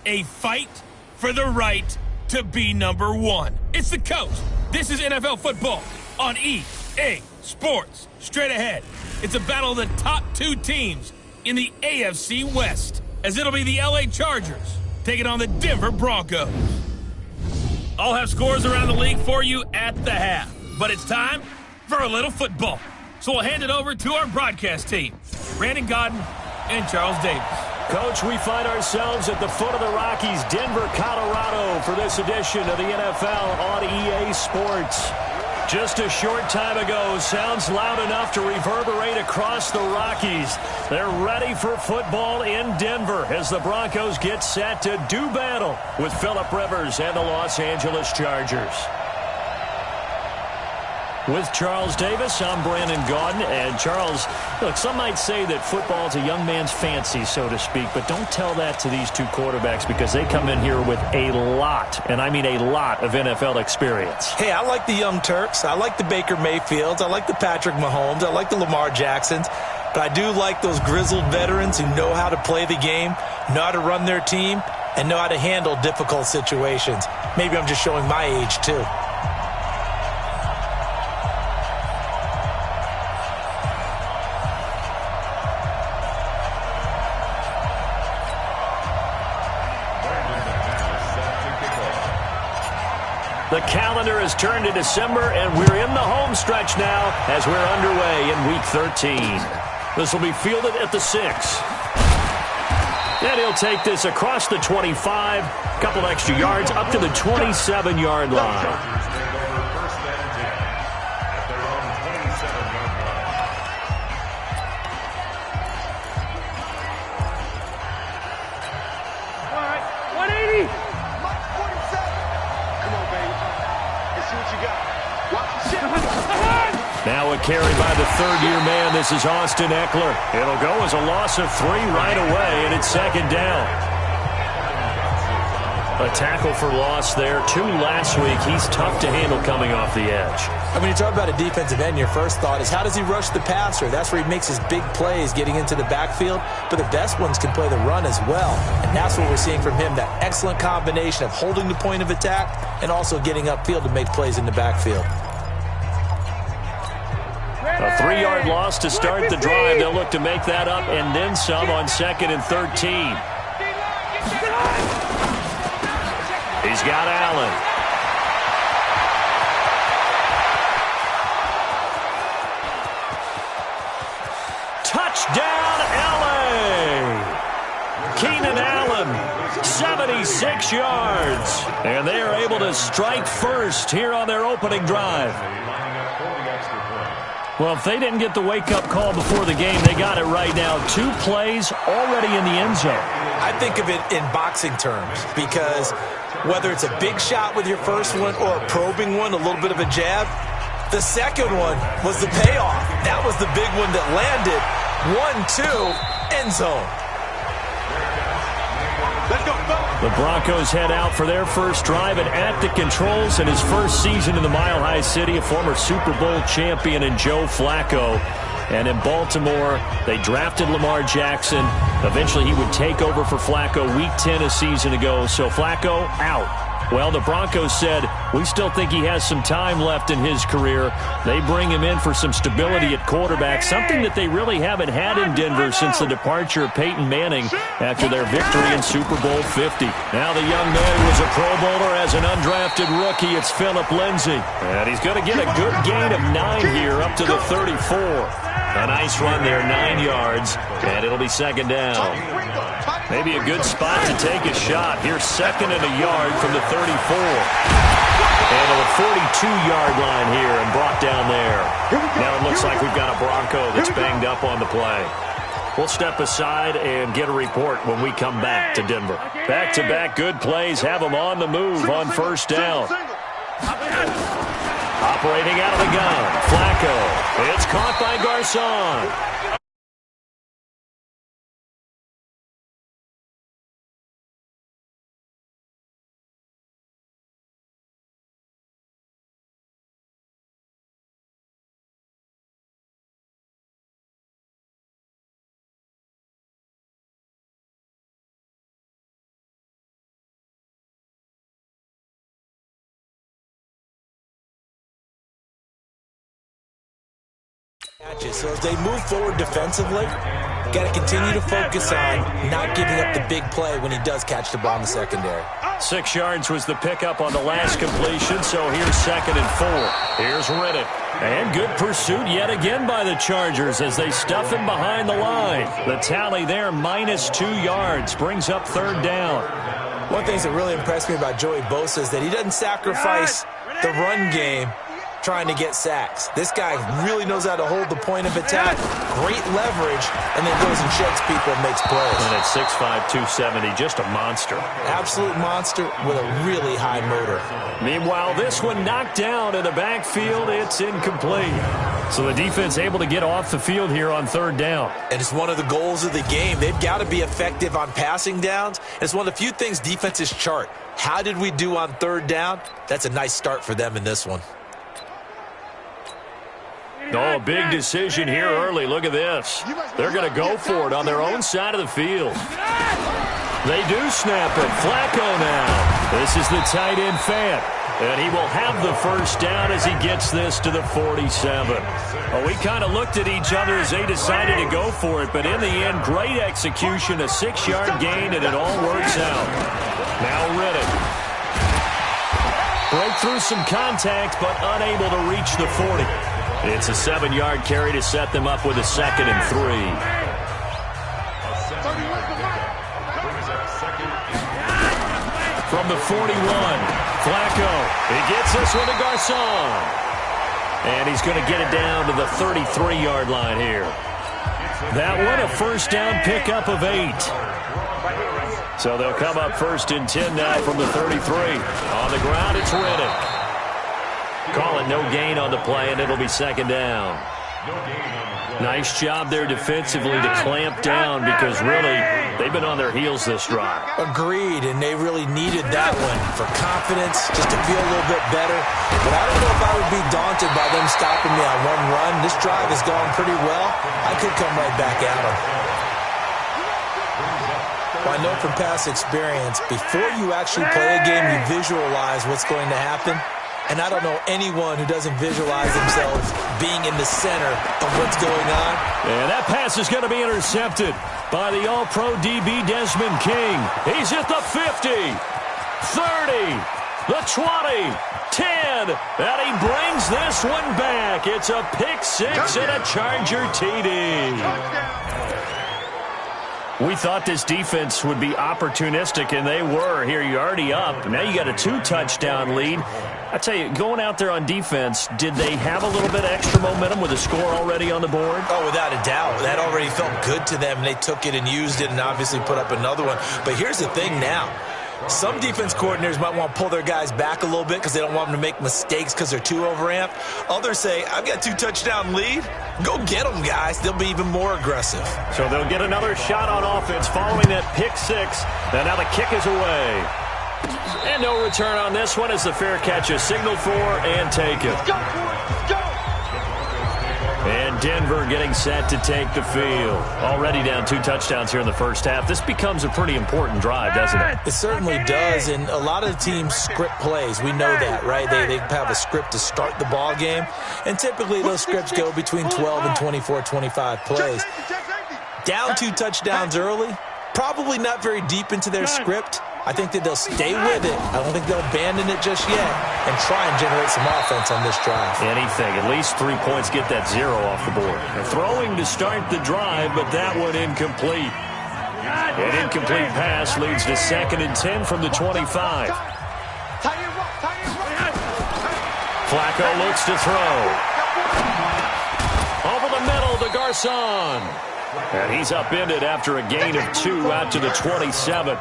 a fight for the right to be number one. It's the Coach. This is NFL football on EA Sports. Straight ahead, it's a battle of the top two teams in the AFC West, as it'll be the LA Chargers taking on the Denver Broncos. I'll have scores around the league for you at the half, but it's time for a little football. So we'll hand it over to our broadcast team, Brandon Godden and Charles Davis. Coach, we find ourselves at the foot of the Rockies, Denver, Colorado, for this edition of the NFL on EA Sports. Just a short time ago, sounds loud enough to reverberate across the Rockies. They're ready for football in Denver as the Broncos get set to do battle with Phillip Rivers and the Los Angeles Chargers. With Charles Davis, I'm Brandon Gaudin. And Charles, look, some might say that football is a young man's fancy, so to speak, but don't tell that to these two quarterbacks because they come in here with a lot, and I mean a lot, of NFL experience. Hey, I like the young Turks. I like the Baker Mayfields. I like the Patrick Mahomes. I like the Lamar Jacksons. But I do like those grizzled veterans who know how to play the game, know how to run their team, and know how to handle difficult situations. Maybe I'm just showing my age, too. The calendar has turned to December, and we're in the home stretch now as we're underway in Week 13. This will be fielded at the 6. And he'll take this across the 25, a couple extra yards, up to the 27-yard line. Now a carry by the third-year man. This is Austin Eckler. It'll go as a loss of 3 right away, and it's second down. A tackle for loss there. 2 last week. He's tough to handle coming off the edge. And when you talk about a defensive end, your first thought is how does he rush the passer? That's where he makes his big plays getting into the backfield. But the best ones can play the run as well. And that's what we're seeing from him, that excellent combination of holding the point of attack and also getting upfield to make plays in the backfield. A 3-yard loss to start the drive. They'll look to make that up and then some on 2nd and 13. He's got Allen. Touchdown, LA! Keenan Allen, 76 yards. And they are able to strike first here on their opening drive. Well, if they didn't get the wake-up call before the game, they got it right now. 2 plays already in the end zone. I think of it in boxing terms because whether it's a big shot with your first one or a probing one, a little bit of a jab, the second one was the payoff. That was the big one that landed. 1-2, end zone. The Broncos head out for their first drive, and at the controls in his first season in the Mile High City, a former Super Bowl champion in Joe Flacco. And in Baltimore, they drafted Lamar Jackson. Eventually, he would take over for Flacco Week 10 a season ago. So Flacco out. Well, the Broncos said, we still think he has some time left in his career. They bring him in for some stability at quarterback, something that they really haven't had in Denver since the departure of Peyton Manning after their victory in Super Bowl 50. Now the young man who was a Pro Bowler as an undrafted rookie, it's Phillip Lindsay. And he's going to get a good gain of 9 here up to the 34. A nice run there, 9 yards, and it'll be second down. Maybe a good spot to take a shot. Here's 2nd and a yard from the 34. And to the 42-yard line here and brought down there. Now it looks like we've got a Bronco that's banged up on the play. We'll step aside and get a report when we come back to Denver. Back-to-back good plays have them on the move on first down. Operating out of the gun, Flacco. It's caught by Garcon. So as they move forward defensively, got to continue to focus on not giving up the big play when he does catch the ball in the secondary. 6 yards was the pickup on the last completion, so here's 2nd and 4. Here's Riddick. And good pursuit yet again by the Chargers as they stuff him behind the line. The tally there, -2 yards, brings up 3rd down. One thing that really impressed me about Joey Bosa is that he doesn't sacrifice the run game trying to get sacks. This guy really knows how to hold the point of attack, great leverage, and then goes and shakes people and makes plays. And at 6'5", 270, just a monster. Absolute monster with a really high motor. Meanwhile, this one knocked down in the backfield. It's incomplete. So the defense able to get off the field here on 3rd down. And it's one of the goals of the game. They've got to be effective on passing downs. It's one of the few things defenses chart. How did we do on 3rd down? That's a nice start for them in this one. Oh, big decision here early. Look at this. They're going to go for it on their own side of the field. They do snap it. Flacco now. This is the tight end Fant. And he will have the 1st down as he gets this to the 47. Well, we kind of looked at each other as they decided to go for it. But in the end, great execution, a 6-yard gain, and it all works out. Now Riddick. Broke through some contact, but unable to reach the 40. It's a 7-yard carry to set them up with a 2nd and 3. From the 41, Flacco. He gets this one to Garcon. And he's going to get it down to the 33-yard line here. That one, a 1st down pickup of 8. So they'll come up 1st and 10 now from the 33. On the ground, it's Riddick. Call it no gain on the play, and it'll be 2nd down. Nice job there defensively to clamp down because really they've been on their heels this drive. Agreed, and they really needed that one for confidence, just to feel a little bit better. But I don't know if I would be daunted by them stopping me on one run. This drive has gone pretty well. I could come right back at them. Well, I know from past experience, before you actually play a game, you visualize what's going to happen. And I don't know anyone who doesn't visualize themselves being in the center of what's going on. And that pass is going to be intercepted by the All-Pro DB Desmond King. He's at the 50, 30, the 20, 10, and he brings this one back. It's a pick 6 and a Charger TD. We thought this defense would be opportunistic, and they were. Here, you're already up. Now you got a 2-touchdown lead. I tell you, going out there on defense, did they have a little bit of extra momentum with a score already on the board? Oh, without a doubt. That already felt good to them, and they took it and used it and obviously put up another one. But here's the thing now. Some defense coordinators might want to pull their guys back a little bit because they don't want them to make mistakes because they're too overamped. Others say, I've got a 2-touchdown lead. Go get them, guys. They'll be even more aggressive. So they'll get another shot on offense following that pick 6. And now the kick is away. And no return on this one as the fair catch is signaled for and taken. And Denver getting set to take the field. Already down 2 touchdowns here in the first half. This becomes a pretty important drive, doesn't it? It certainly does, and a lot of the teams script plays. We know that, right? They have a script to start the ball game, and typically those scripts go between 12 and 24, 25 plays. Down 2 touchdowns early, probably not very deep into their script. I think that they'll stay with it. I don't think they'll abandon it just yet and try and generate some offense on this drive. Anything. At least 3 points, get that 0 off the board. And throwing to start the drive, but that one incomplete. An incomplete pass leads to 2nd and 10 from the 25. Flacco looks to throw. Over the middle to Garcon. And he's upended after a gain of 2 out to the 27.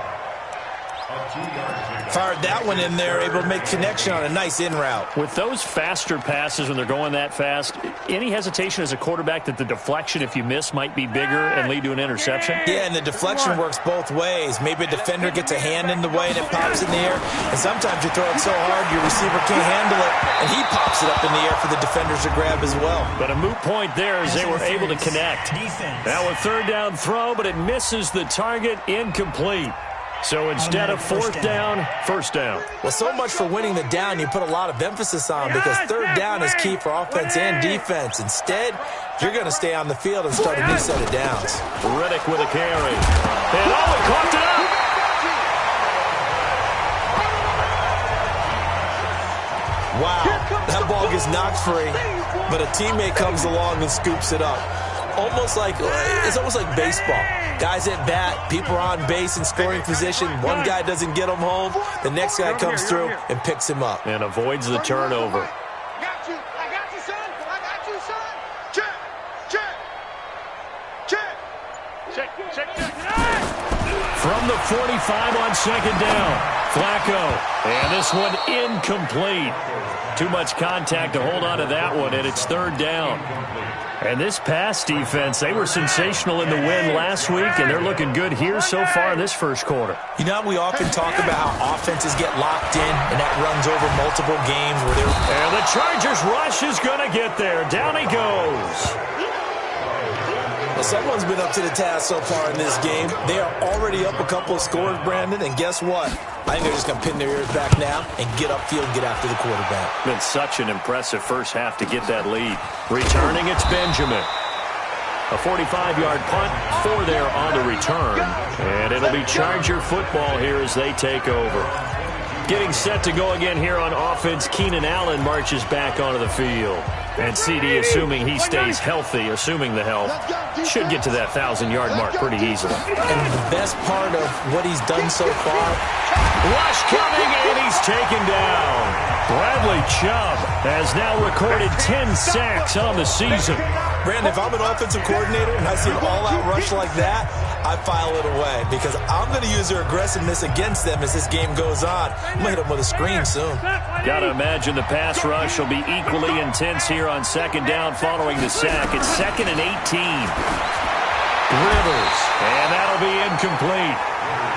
Fired that one in there, able to make connection on a nice in route. With those faster passes when they're going that fast, any hesitation as a quarterback that the deflection, if you miss, might be bigger and lead to an interception? Yeah, and the deflection works both ways. Maybe a defender gets a hand in the way and it pops in the air, and sometimes you throw it so hard your receiver can't handle it, and he pops it up in the air for the defenders to grab as well. But a moot point there as they were able to connect. Now a 3rd down throw, but it misses the target, incomplete. So instead of fourth down, first down. Well, so much for winning the down you put a lot of emphasis on, because third down is key for offense and defense. Instead, you're going to stay on the field and start a new set of downs. Riddick with a carry. And he caught it up. Wow, that ball gets knocked free, but a teammate comes along and scoops it up. It's almost like baseball. Guys at bat, people are on base in scoring position. One guy doesn't get him home. The next guy comes through and picks him up. And avoids the turnover. I got you, son. I got you, son. Check. From the 45 on second down, Flacco. And this one incomplete. Too much contact to hold on to that one, and it's third down. And this pass defense, they were sensational in the win last week, and they're looking good here so far in this first quarter. You know, we often talk about how offenses get locked in, and that runs over multiple games where they're... And the Chargers rush is going to get there. Down he goes. Well, someone's been up to the task so far in this game. They are already up a couple of scores, Brandon, and guess what? I think they're just going to pin their ears back now and get upfield and get after the quarterback. Been such an impressive first half to get that lead. Returning, it's Benjamin. A 45-yard punt for there on the return. And it'll be Charger football here as they take over. Getting set to go again here on offense, Keenan Allen marches back onto the field. And CD, assuming he stays healthy, assuming the health, should get to that 1,000-yard mark pretty easily. And the best part of what he's done so far... Rush coming, and he's taken down. Bradley Chubb has now recorded 10 sacks on the season. Brandon, if I'm an offensive coordinator and I see an all-out rush like that, I file it away because I'm going to use their aggressiveness against them as this game goes on. I'm going to hit them with a screen soon. Got to imagine the pass rush will be equally intense here on second down following the sack. It's 2nd and 18. Rivers, and that'll be incomplete.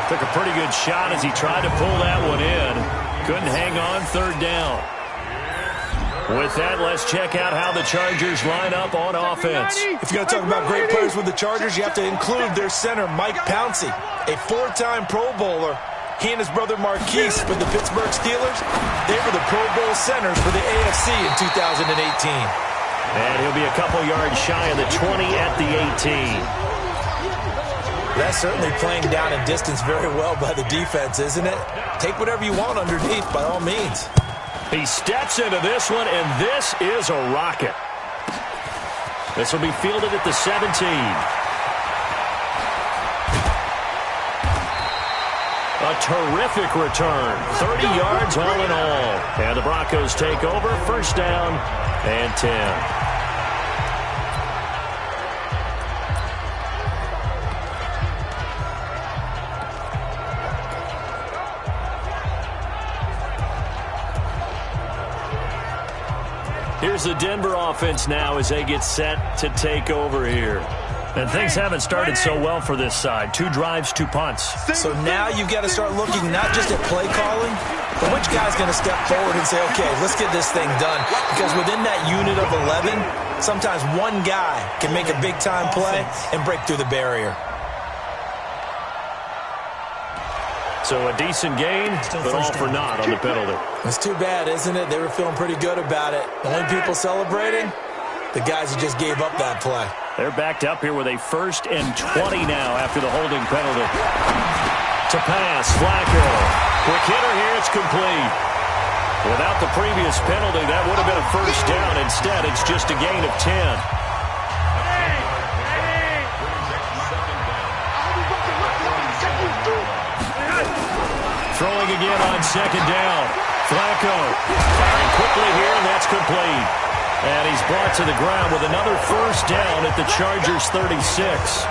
Took a pretty good shot as he tried to pull that one in. Couldn't hang on third down. With that, let's check out how the Chargers line up on offense. If you're going to talk about great players with the Chargers, you have to include their center, Mike Pouncey, a 4-time Pro Bowler. He and his brother Marquise with the Pittsburgh Steelers, they were the Pro Bowl centers for the AFC in 2018. And he'll be a couple yards shy of the 20 at the 18. That's certainly playing down a distance very well by the defense, isn't it? Take whatever you want underneath, by all means. He steps into this one, and this is a rocket. This will be fielded at the 17. A terrific return. 30 yards all in all. And the Broncos take over. First down and 10. Here's the Denver offense now as they get set to take over here. And things haven't started so well for this side. 2 drives, 2 punts. So now you've got to start looking not just at play calling, but which guy's going to step forward and say, okay, let's get this thing done. Because within that unit of 11, sometimes one guy can make a big-time play and break through the barrier. So a decent gain, but all for naught on the penalty. It's too bad, isn't it? They were feeling pretty good about it. The only people celebrating, the guys who just gave up that play. They're backed up here with a 1st and 20 now after the holding penalty. To pass, Flacco. Quick hitter here, it's complete. Without the previous penalty, that would have been a first down. Instead, it's just a gain of 10. Throwing again on second down. Flacco firing quickly here, and that's complete. And he's brought to the ground with another first down at the Chargers' 36.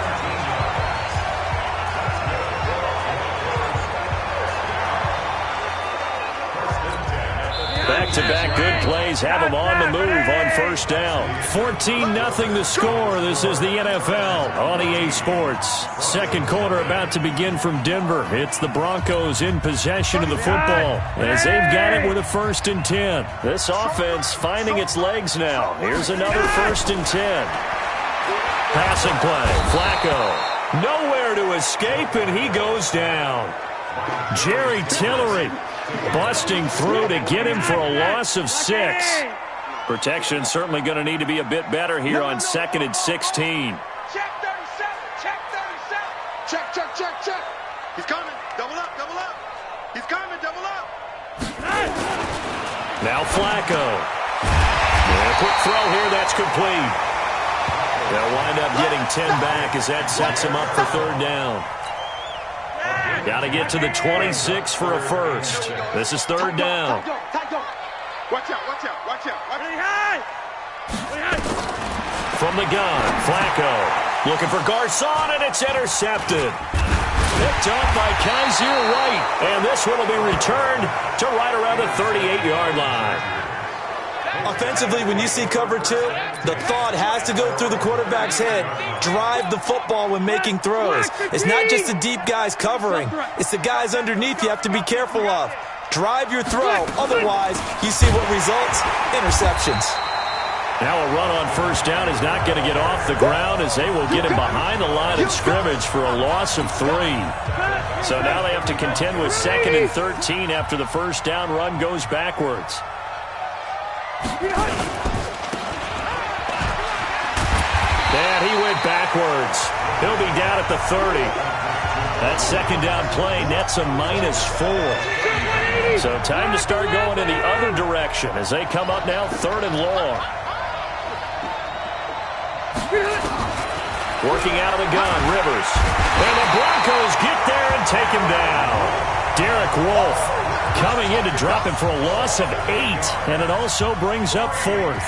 Back-to-back good plays have him on the move on first down. 14-0 the score. This is the NFL on EA Sports. Second quarter about to begin from Denver. It's the Broncos in possession of the football as they've got it with a 1st and 10. This offense finding its legs now. Here's another 1st and 10. Passing play. Flacco. Nowhere to escape, and he goes down. Jerry Tillery busting through to get him for a loss of 6. Protection certainly going to need to be a bit better here on 2nd and 16. Check 37. Check 37. Check, check, check, check. He's coming. Double up, double up. He's coming, double up. Now Flacco. And a quick throw here, that's complete. They'll wind up getting 10 back as that sets him up for 3rd down. Got to get to the 26 for a first. This is 3rd down. Watch out, watch out, watch out. From the gun, Flacco looking for Garcon, and it's intercepted. Picked up by Kaiser White, and this one will be returned to right around the 38-yard line. Offensively, when you see cover 2, the thought has to go through the quarterback's head. Drive the football when making throws. It's not just the deep guys covering. It's the guys underneath you have to be careful of. Drive your throw. Otherwise, you see what results? Interceptions. Now a run on 1st down is not going to get off the ground as they will get him behind the line of scrimmage for a loss of 3. So now they have to contend with 2nd and 13 after the 1st down run goes backwards. And he went backwards. He'll be down at the 30. That 2nd down play nets a -4. So time to start going in the other direction as they come up now 3rd and long. Working out of the gun, Rivers. And the Broncos get there and take him down. Derek Wolfe coming in to drop him for a loss of 8, and it also brings up 4th.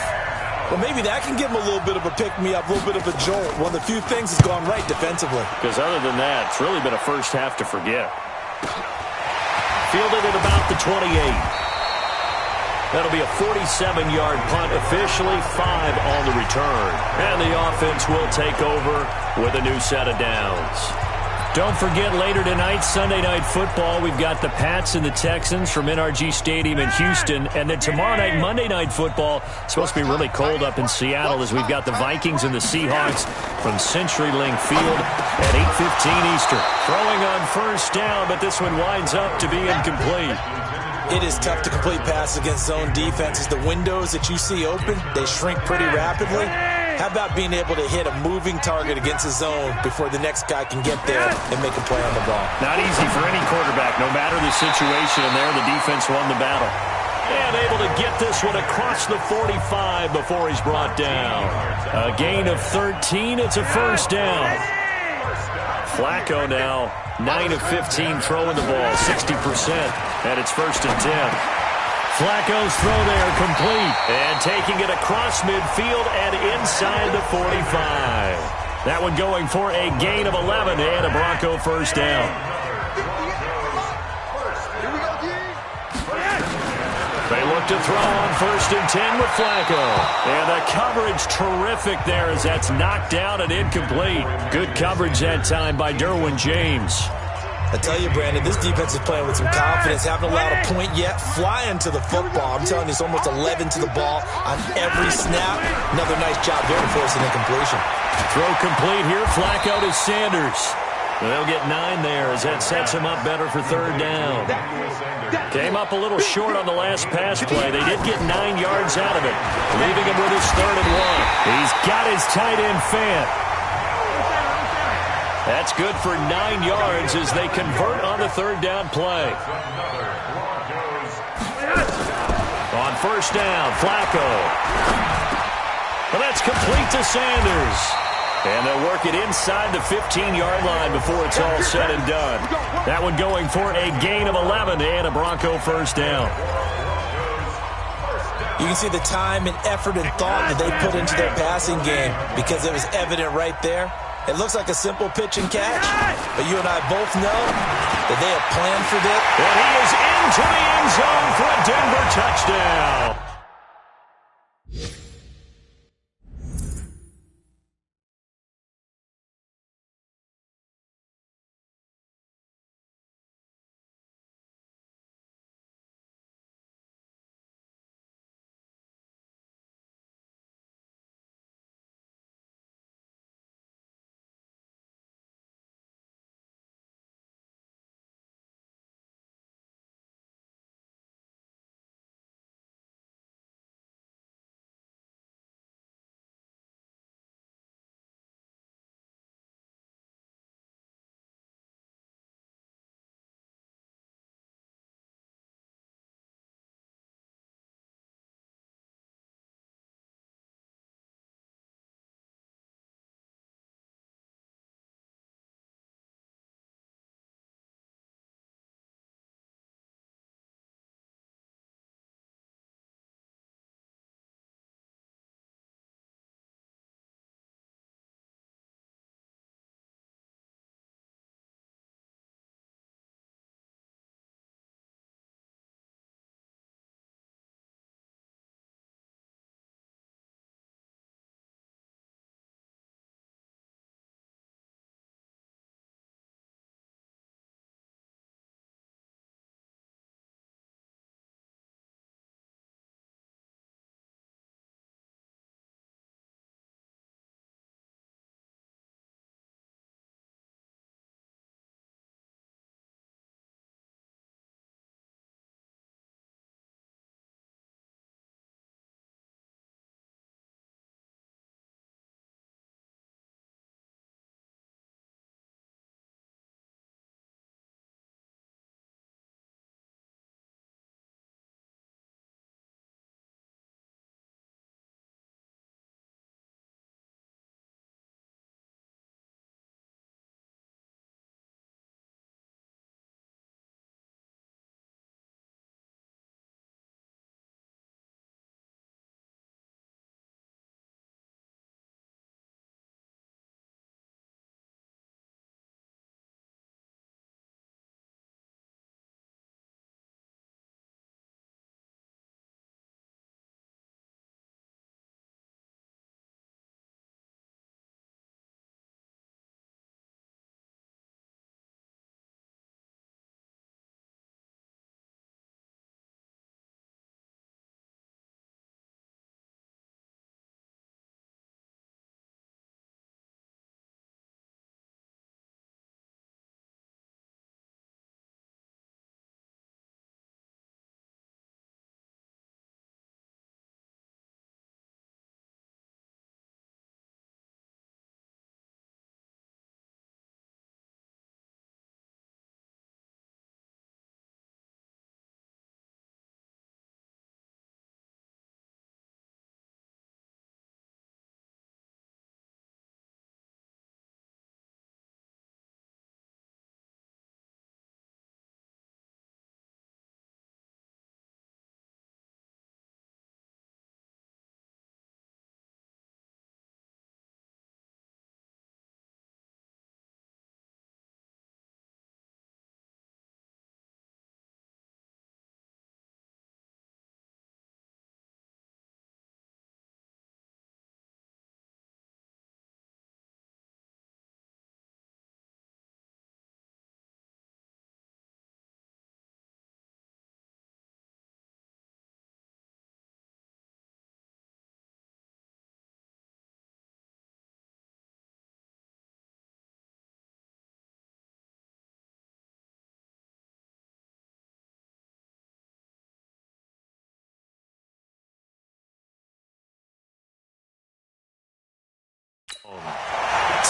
Well, maybe that can give him a little bit of a pick-me-up, a little bit of a jolt. One of the few things that's gone right defensively. Because other than that, it's really been a first half to forget. Fielded at about the 28. That'll be a 47-yard punt, officially 5 on the return. And the offense will take over with a new set of downs. Don't forget, later tonight, Sunday Night Football, we've got the Pats and the Texans from NRG Stadium in Houston. And then tomorrow night, Monday Night Football, it's supposed to be really cold up in Seattle as we've got the Vikings and the Seahawks from CenturyLink Field at 8:15 Eastern. Throwing on 1st down, but this one winds up to be incomplete. It is tough to complete passes against zone defenses. The windows that you see open, they shrink pretty rapidly. How about being able to hit a moving target against a zone before the next guy can get there and make a play on the ball? Not easy for any quarterback, no matter the situation, and there the defense won the battle. And able to get this one across the 45 before he's brought down. A gain of 13, it's a 1st down. Flacco now, 9 of 15 throwing the ball, 60%, and it's 1st and 10. Flacco's throw there complete, and taking it across midfield and inside the 45. That one going for a gain of 11 and a Bronco 1st down. They look to throw on 1st and 10 with Flacco. And the coverage terrific there as that's knocked down and incomplete. Good coverage that time by Derwin James. I tell you, Brandon, this defense is playing with some confidence. Haven't allowed a point yet. Flying to the football. I'm telling you, it's almost 11 to the ball on every snap. Another nice job there to force an incompletion. Throw complete here. Flacco to Sanders. They'll get 9 there as that sets him up better for 3rd down. Came up a little short on the last pass play. They did get 9 yards out of it, leaving him with his 3rd and 1. He's got his tight end Fant. That's good for 9 yards as they convert on the 3rd down play. On 1st down, Flacco. Well, that's complete to Sanders. And they'll work it inside the 15-yard line before it's all said and done. That one going for a gain of 11 and a Bronco 1st down. You can see the time and effort and thought that they put into their passing game because it was evident right there. It looks like a simple pitch and catch, but you and I both know that they have planned for this. And he is into the end zone for a Denver touchdown.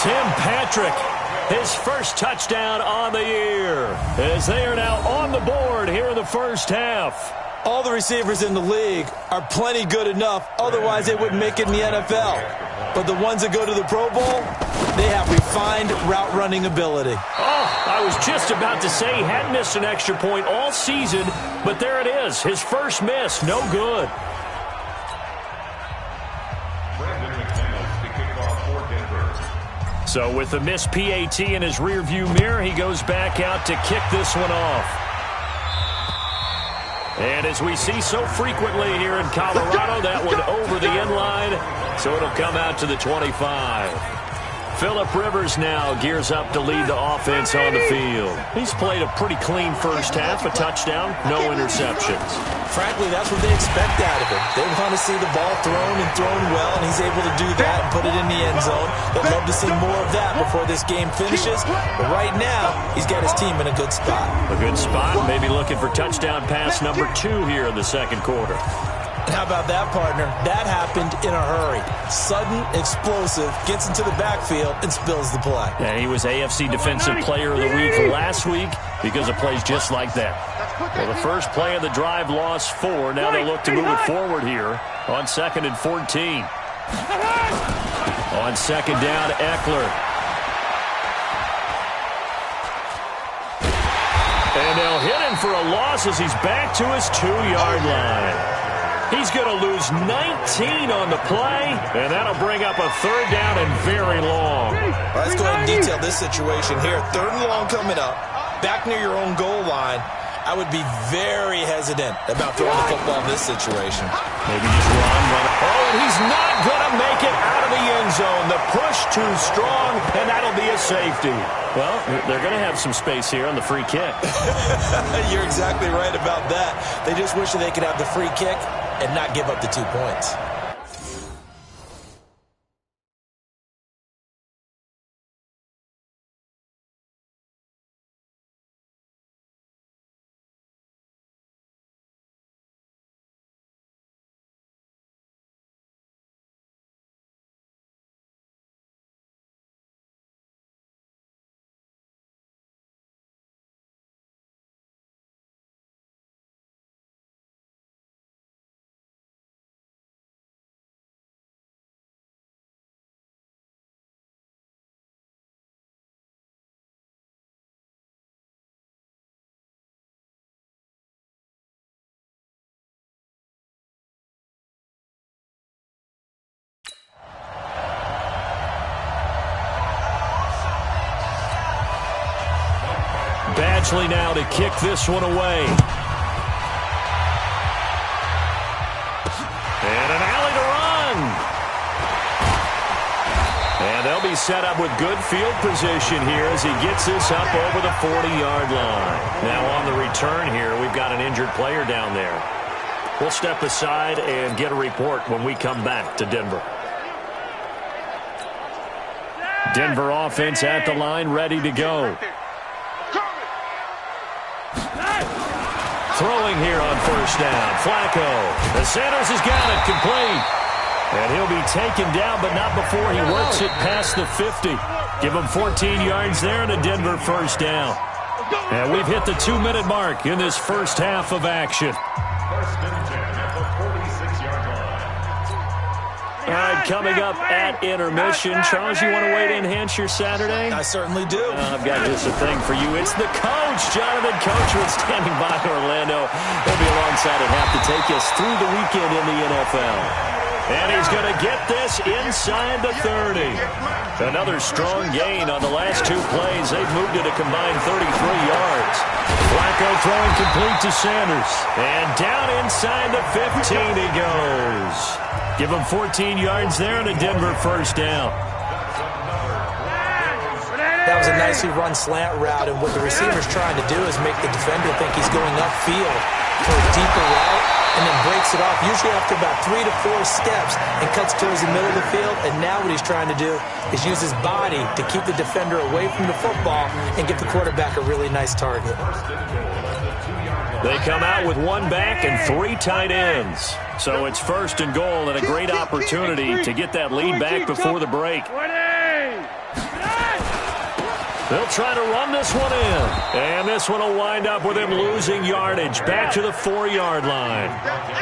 Tim Patrick, his first touchdown on the year, as they are now on the board here in the first half. All the receivers in the league are plenty good enough, otherwise they wouldn't make it in the NFL. But the ones that go to the Pro Bowl, they have refined route running ability. Oh, I was just about to say he hadn't missed an extra point all season, but there it is, his first miss, no good. So with the missed PAT in his rearview mirror, he goes back out to kick this one off. And as we see so frequently here in Colorado, that one over the end line, so it'll come out to the 25. Phillip Rivers now gears up to lead the offense on the field. He's played a pretty clean first half, a touchdown, no interceptions. Frankly, that's what they expect out of him. They want to see the ball thrown and thrown well, and he's able to do that and put it in the end zone. They'd love to see more of that before this game finishes. But right now, he's got his team in a good spot. A good spot, maybe looking for touchdown pass number 2 here in the second quarter. How about that, partner? That happened in a hurry. Sudden, explosive, gets into the backfield, and spills the play. And he was AFC Defensive Player of the Week last week because of plays just like that. Well, the first play of the drive lost 4. Now they look to move it forward here on 2nd and 14. On second down, Eckler. And they'll hit him for a loss as he's back to his 2-yard line. He's going to lose 19 on the play, and that'll bring up a 3rd down and very long. Let's go ahead and detail this situation here. 3rd and long coming up, back near your own goal line. I would be very hesitant about throwing the football in this situation. Maybe just run. Oh, and he's not going to make it out of the end zone. The push too strong, and that'll be a safety. Well, they're going to have some space here on the free kick. You're exactly right about that. They just wish that they could have the free kick and not give up the 2 points. Badgley now to kick this one away. And an alley to run. And they'll be set up with good field position here as he gets this up over the 40-yard line. Now on the return here, we've got an injured player down there. We'll step aside and get a report when we come back to Denver. Denver offense at the line, ready to go. Throwing here on first down. Flacco. The Sanders has got it complete. And he'll be taken down, but not before he works it past the 50. Give him 14 yards there and a Denver first down. And we've hit the 2-minute mark in this first half of action. All right, coming up at intermission. Charles, you want to wait to enhance your Saturday? I certainly do. I've got just a thing for you. It's the coach, Jonathan Coachman, standing by Orlando. He'll be alongside at half to take us through the weekend in the NFL. And he's going to get this inside the 30. Another strong gain on the last 2 plays. They've moved it a combined 33 yards. Flacco throwing complete to Sanders. And down inside the 15 he goes. Give him 14 yards there and a Denver first down. That was a nicely run slant route, and what the receiver's trying to do is make the defender think he's going upfield for a deeper route, and then breaks it off, usually after about 3 to 4 steps, and cuts towards the middle of the field. And now what he's trying to do is use his body to keep the defender away from the football and give the quarterback a really nice target. They come out with 1 back and 3 tight ends. So it's 1st and goal and a great opportunity to get that lead back before the break. They'll try to run this one in. And this one will wind up with him losing yardage back to the 4-yard line.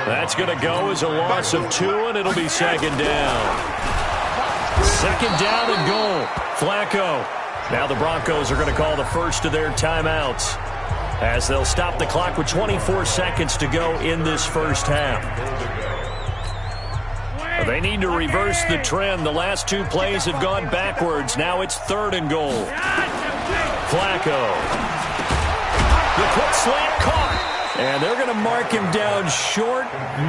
That's going to go as a loss of 2, and it'll be second down. Second down and goal. Flacco. Now the Broncos are going to call the first of their timeouts as they'll stop the clock with 24 seconds to go in this first half. They need to reverse the trend. The last 2 plays have gone backwards. Now it's 3rd and goal. Flacco. The quick slant caught. And they're going to mark him down short,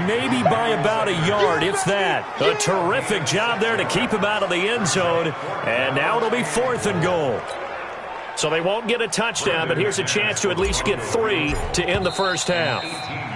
maybe by about a yard, if that. A terrific job there to keep him out of the end zone. And now it'll be 4th and goal. So they won't get a touchdown, but here's a chance to at least get 3 to end the first half.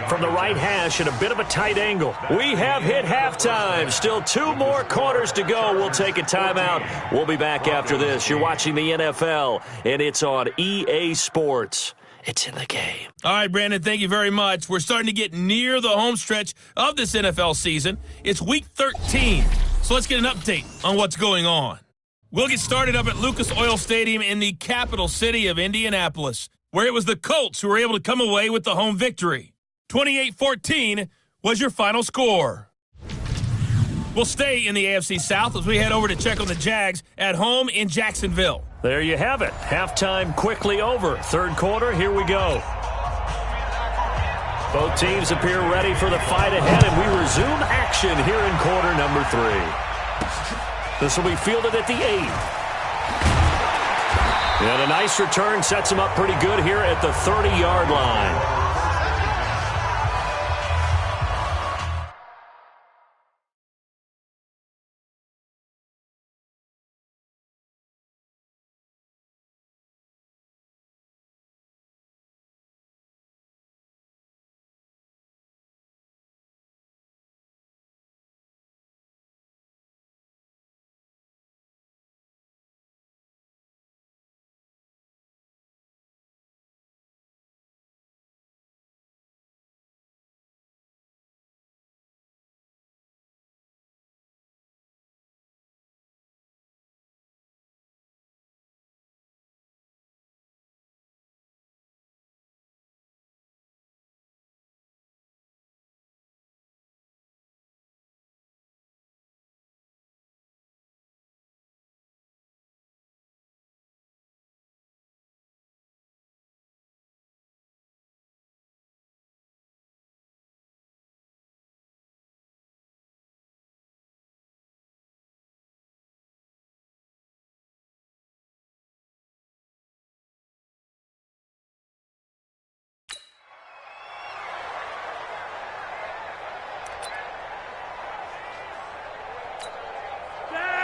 From the right hash at a bit of a tight angle. We have hit halftime. Still 2 more quarters to go. We'll take a timeout. We'll be back after this. You're watching the NFL, and it's on EA Sports. It's in the game. All right, Brandon, thank you very much. We're starting to get near the home stretch of this NFL season. It's Week 13, so let's get an update on what's going on. We'll get started up at Lucas Oil Stadium in the capital city of Indianapolis, where it was the Colts who were able to come away with the home victory. 28-14 was your final score. We'll stay in the AFC South as we head over to check on the Jags at home in Jacksonville. There you have it. Halftime quickly over. 3rd quarter, here we go. Both teams appear ready for the fight ahead, and we resume action here in quarter number 3. This will be fielded at the 8. And a nice return sets him up pretty good here at the 30-yard line.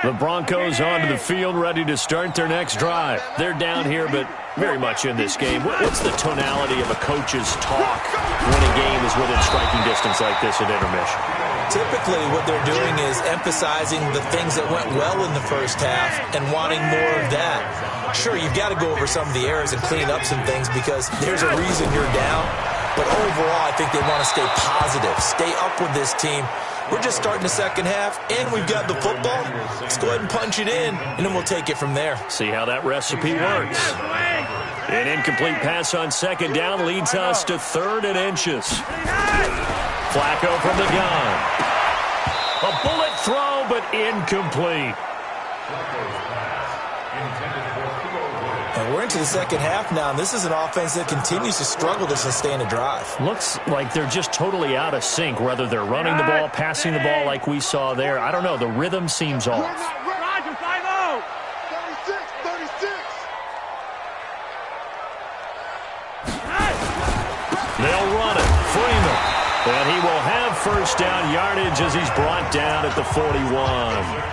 The Broncos onto the field, ready to start their next drive. They're down here, but very much in this game. What's the tonality of a coach's talk when a game is within striking distance like this at intermission? Typically, what they're doing is emphasizing the things that went well in the first half and wanting more of that. Sure, you've got to go over some of the errors and clean up some things because there's a reason you're down. But overall, I think they want to stay positive, stay up with this team. We're just starting the second half, and we've got the football. Let's go ahead and punch it in, and then we'll take it from there. See how that recipe works. An incomplete pass on second down leads us to 3rd and inches. Flacco from the gun. A bullet throw, but incomplete. And we're into the second half now, and this is an offense that continues to struggle to sustain a drive. Looks like they're just totally out of sync, whether they're running the ball, passing the ball like we saw there. I don't know. The rhythm seems off. Roger, 5-0. 36, 36. They'll run it. Freeman. And he will have first down yardage as he's brought down at the 41.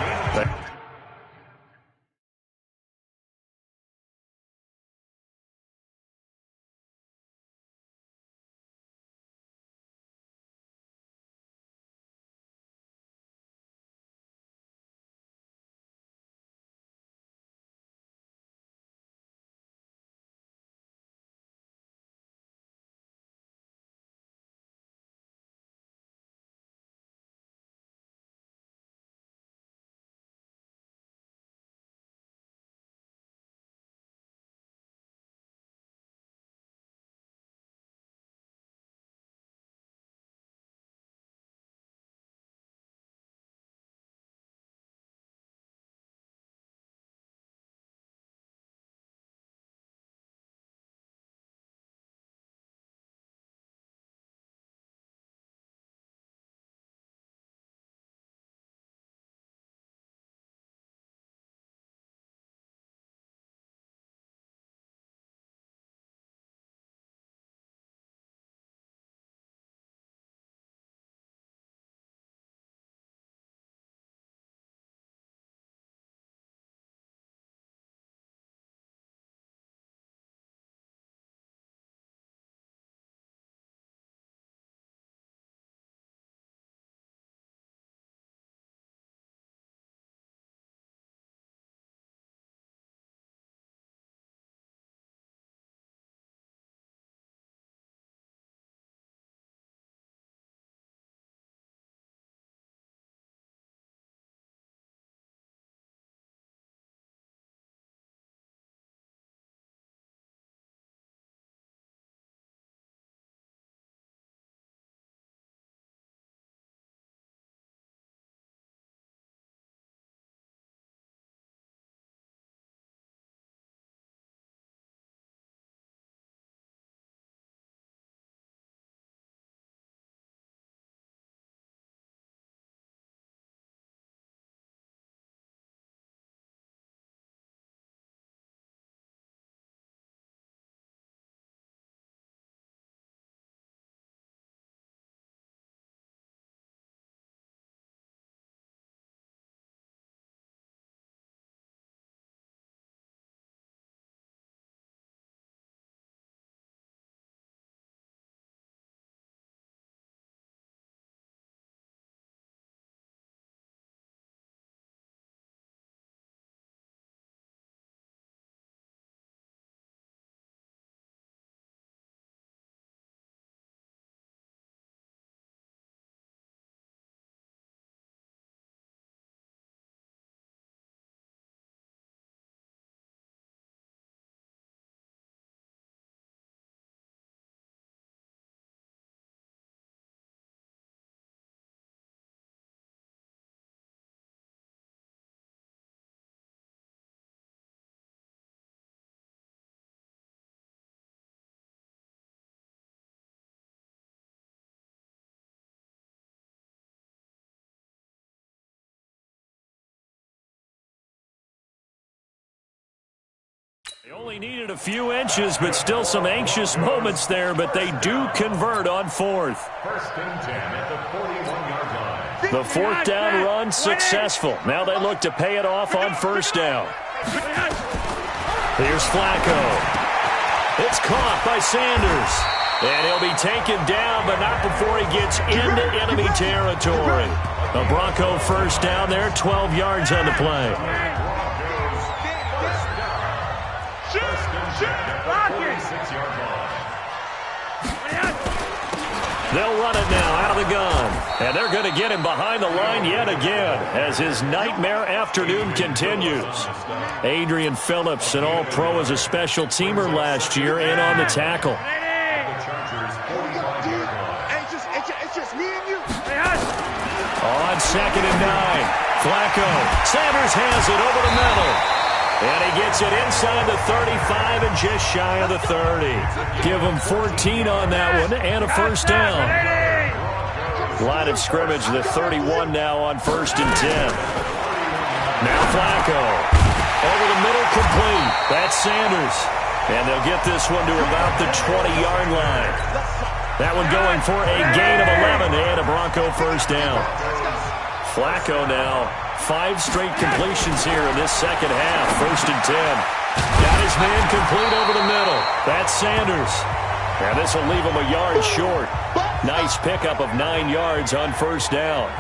They only needed a few inches, but still some anxious moments there, but they do convert on fourth. First and 10 at the 41-yard line. The fourth down run successful. Now they look to pay it off on first down. Here's Flacco. It's caught by Sanders. And he'll be taken down, but not before he gets into enemy territory. A Bronco first down there, 12 yards on the play. They'll run it now out of the gun. And they're going to get him behind the line yet again as his nightmare afternoon continues. Adrian Phillips, an all-pro as a special teamer last year, in on the tackle. It's just me and you. On second and 9. Flacco. Sanders has it over the middle. And he gets it inside the 35 and just shy of the 30. Give him 14 on that one and a first down. Line of scrimmage, the 31 now on first and 10. Now Flacco. Over the middle, complete. That's Sanders. And they'll get this one to about the 20-yard line. That one going for a gain of 11 and a Bronco first down. Flacco now. 5 straight completions here in this second half. First and 10. Got his man complete over the middle. That's Sanders. And this will leave him a yard short. Nice pickup of 9 yards on first down.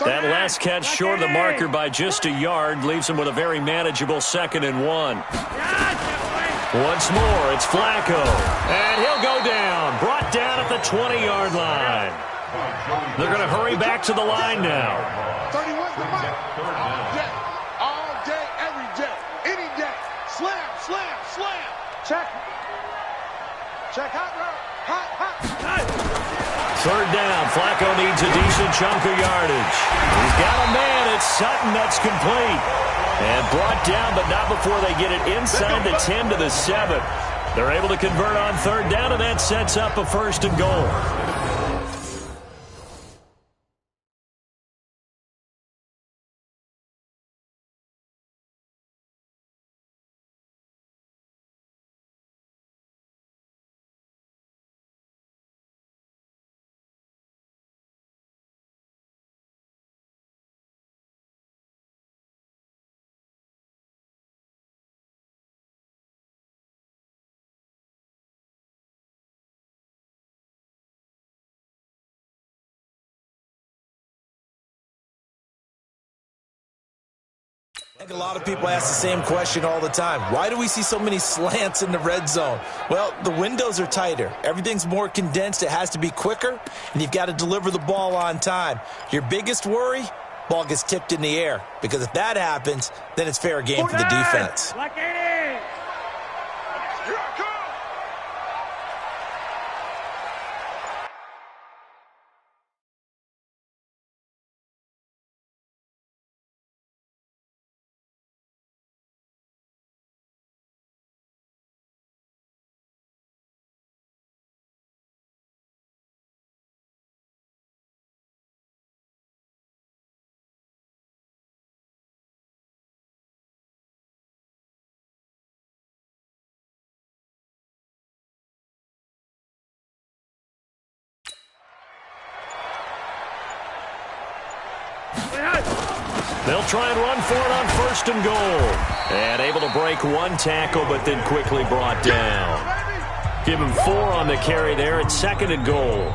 That last catch short of the marker by just a yard leaves him with a very manageable second and 1. Once more, it's Flacco. And he'll go down. Brought down at the 20-yard line. They're going to hurry back to the line now. 31's the mark. All day, every day, any day. Slam, slam, slam. Check. Check hot route. Hot. Third down. Flacco needs a decent chunk of yardage. He's got a man. It's Sutton. That's complete. And brought down, but not before they get it inside the 10 to the 7. They're able to convert on third down, and that sets up a first and goal. I think a lot of people ask the same question all the time. Why do we see so many slants in the red zone? Well, the windows are tighter. Everything's more condensed. It has to be quicker, and you've got to deliver the ball on time. Your biggest worry, ball gets tipped in the air, because if that happens, then it's fair game for the defense. They'll try and run for it on first and goal. And able to break one tackle, but then quickly brought down. Give him 4 on the carry there at second and goal.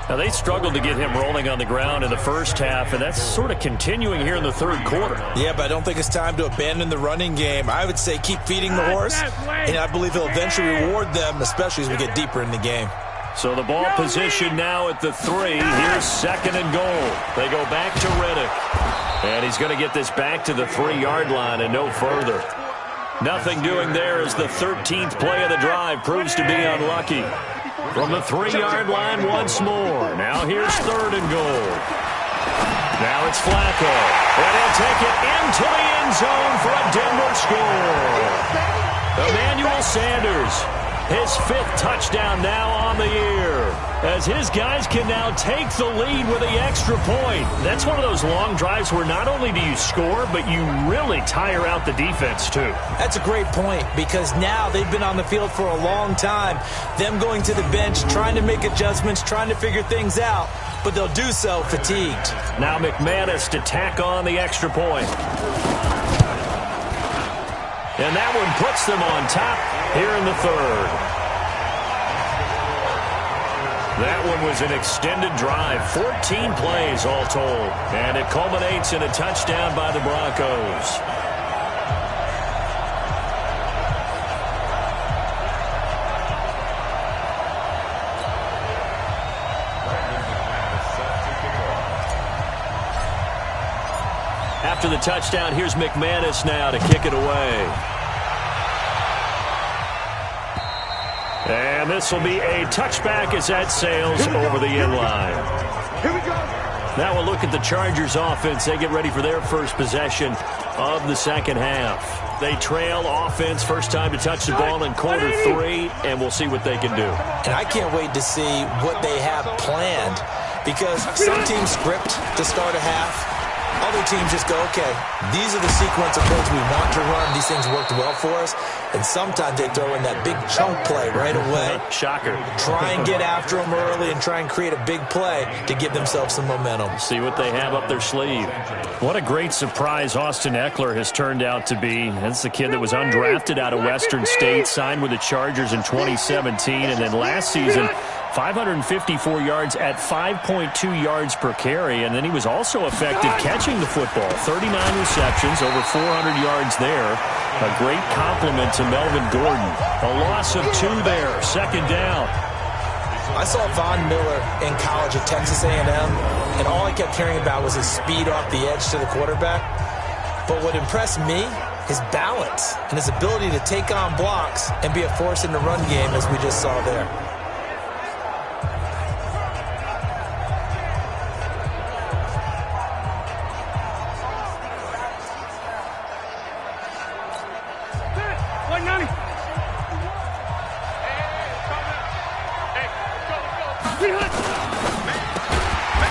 Now, they struggled to get him rolling on the ground in the first half, and that's sort of continuing here in the third quarter. Yeah, but I don't think it's time to abandon the running game. I would say keep feeding the horse, and I believe he'll eventually reward them, especially as we get deeper in the game. So the ball position now at the 3. Here's second and goal. They go back to Riddick. And he's going to get this back to the 3-yard line and no further. Nothing doing there as the 13th play of the drive proves to be unlucky. From the 3-yard line once more. Now here's third and goal. Now it's Flacco. And he'll take it into the end zone for a Denver score. Emmanuel Sanders, his 5th touchdown now on the year. as his guys can now take the lead with the extra point. That's one of those long drives where not only do you score, but you really tire out the defense too. That's a great point, because now they've been on the field for a long time. Them going to the bench, trying to make adjustments, trying to figure things out, but they'll do so fatigued. Now McManus to tack on the extra point. And that one puts them on top here in the third. That one was an extended drive, 14 plays all told. And it culminates in a touchdown by the Broncos. After the touchdown, here's McManus now to kick it away. And this will be a touchback as that sails over the end line. Here we go. Now we'll look at the Chargers offense. They get ready for their first possession of the second half. They trail offense, first time to touch the ball in quarter 3, and we'll see what they can do. And I can't wait to see what they have planned, because some teams script to start a half. Other teams just go, okay, these are the sequence of plays we want to run. These things worked well for us. And sometimes they throw in that big chunk play right away. Shocker. Try and get after them early and try and create a big play to give themselves some momentum. See what they have up their sleeve. What a great surprise Austin Eckler has turned out to be. That's the kid that was undrafted out of Western State, signed with the Chargers in 2017, and then last season 554 yards at 5.2 yards per carry, and then he was also effective catching the football. 39 receptions, over 400 yards there. A great compliment to Melvin Gordon. A loss of 2 there, second down. I saw Von Miller in college at Texas A&M, and all I kept hearing about was his speed off the edge to the quarterback. But what impressed me, his balance and his ability to take on blocks and be a force in the run game, as we just saw there.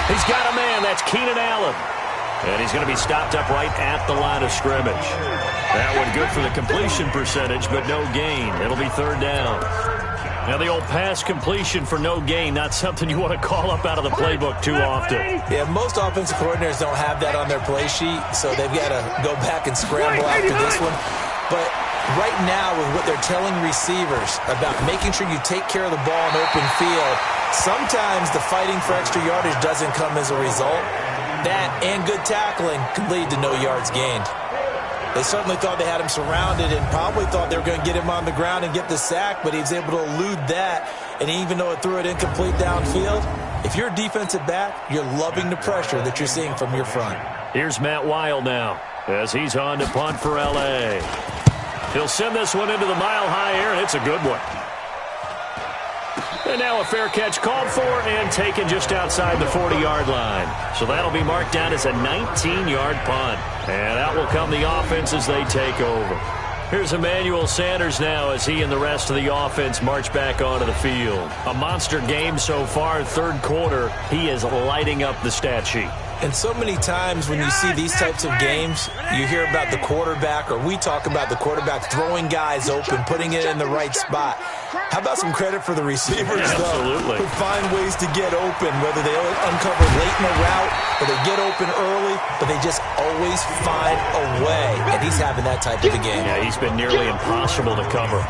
He's got a man. That's Keenan Allen. And he's going to be stopped up right at the line of scrimmage. That one good for the completion percentage, but no gain. It'll be third down. Now the old pass completion for no gain, not something you want to call up out of the playbook too often. Yeah, most offensive coordinators don't have that on their play sheet, so they've got to go back and scramble after this one. But right now, with what they're telling receivers about making sure you take care of the ball in open field, sometimes the fighting for extra yardage doesn't come as a result. That and good tackling could lead to no yards gained. They certainly thought they had him surrounded and probably thought they were going to get him on the ground and get the sack, but he was able to elude that. And even though it threw it incomplete downfield, if you're a defensive back, you're loving the pressure that you're seeing from your front. Here's Matt Wild now as he's on to punt for L.A. He'll send this one into the mile-high air, and it's a good one. And now a fair catch called for and taken just outside the 40-yard line. So that'll be marked down as a 19-yard punt. And out will come the offense as they take over. Here's Emmanuel Sanders now as he and the rest of the offense march back onto the field. A monster game so far, third quarter. He is lighting up the stat sheet. And so many times when you see these types of games, you hear about the quarterback, or we talk about the quarterback throwing guys open, putting it in the right spot. How about some credit for the receivers, though, who find ways to get open, whether they uncover late in the route or they get open early, but they just always find a way. And he's having that type of a game. Yeah, he's been nearly impossible to cover.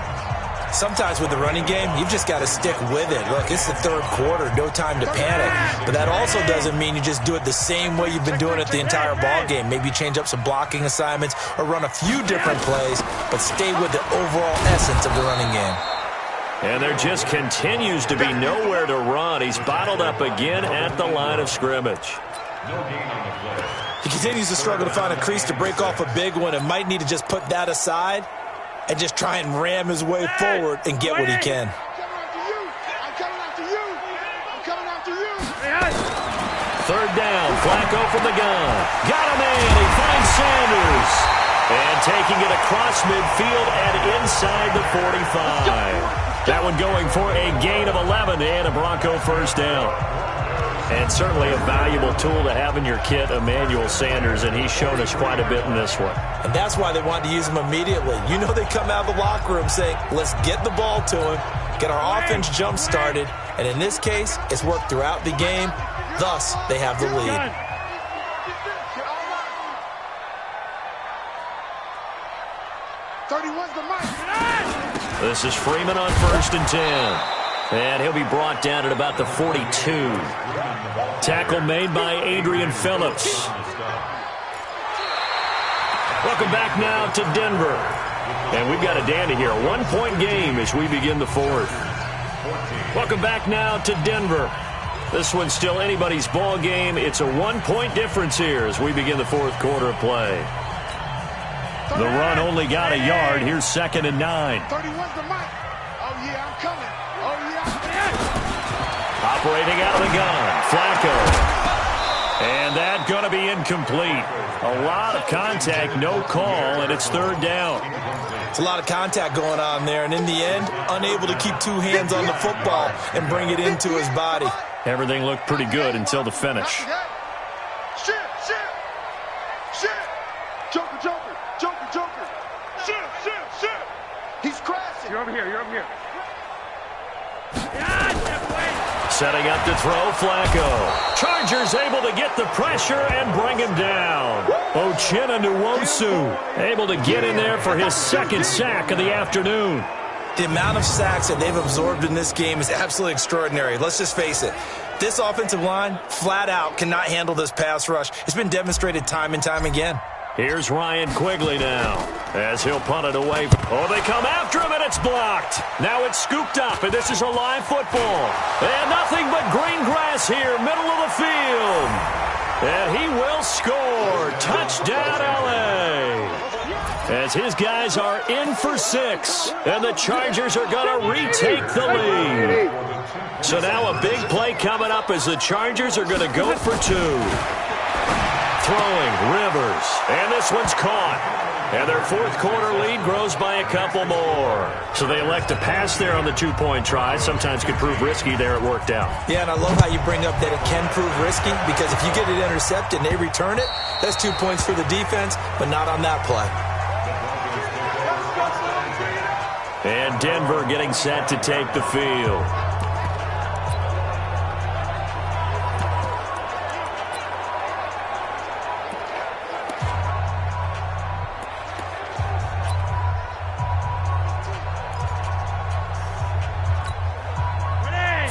Sometimes with the running game, you've just got to stick with it. Look, it's the third quarter, no time to panic. But that also doesn't mean you just do it the same way you've been doing it the entire ball game. Maybe change up some blocking assignments or run a few different plays, but stay with the overall essence of the running game. And there just continues to be nowhere to run. He's bottled up again at the line of scrimmage. He continues to struggle to find a crease to break off a big one and might need to just put that aside and just try and ram his way forward and get what he can. Third down, Flacco from the gun. Got a man, he finds Sanders. And taking it across midfield and inside the 45. That one going for a gain of 11 and a Bronco first down. And certainly a valuable tool to have in your kit, Emmanuel Sanders, and he's shown us quite a bit in this one. And that's why they wanted to use him immediately. You know, they come out of the locker room saying, let's get the ball to him, get our offense jump-started, and in this case, it's worked throughout the game. Thus, they have the lead. This is Freeman on 1st and 10. And he'll be brought down at about the 42. Tackle made by Adrian Phillips. Welcome back now to Denver. And we've got a dandy here. A 1-point game as we begin the 4th. Welcome back now to Denver. This one's still anybody's ball game. It's a 1-point difference here as we begin the 4th quarter of play. The run only got a yard. Here's 2nd and 9. 31's the mic. Oh, yeah, I'm coming. Oh, yeah. Operating out of the gun, Flacco. And that's going to be incomplete. A lot of contact, no call, and it's 3rd down. It's a lot of contact going on there, and in the end, unable to keep 2 hands on the football and bring it into his body. Everything looked pretty good until the finish. Shit. Joker. Shit. He's crashing. You're over here. Setting up to throw, Flacco. Chargers able to get the pressure and bring him down. Uchenna Nwosu able to get in there for his 2nd sack of the afternoon. The amount of sacks that they've absorbed in this game is absolutely extraordinary. Let's just face it. This offensive line, flat out, cannot handle this pass rush. It's been demonstrated time and time again. Here's Ryan Quigley now as he'll punt it away. Oh, they come after him, and it's blocked. Now it's scooped up, and this is a live football. And nothing but green grass here, middle of the field. And he will score. Touchdown, L.A. As his guys are in for 6, and the Chargers are going to retake the lead. So now a big play coming up as the Chargers are going to go for 2. Throwing, Rivers, and this one's caught. And their 4th quarter lead grows by a couple more. So they elect to pass there on the 2-point try. Sometimes could prove risky there. It worked out. Yeah, and I love how you bring up that it can prove risky, because if you get it intercepted and they return it, that's 2 points for the defense, but not on that play. And Denver getting set to take the field.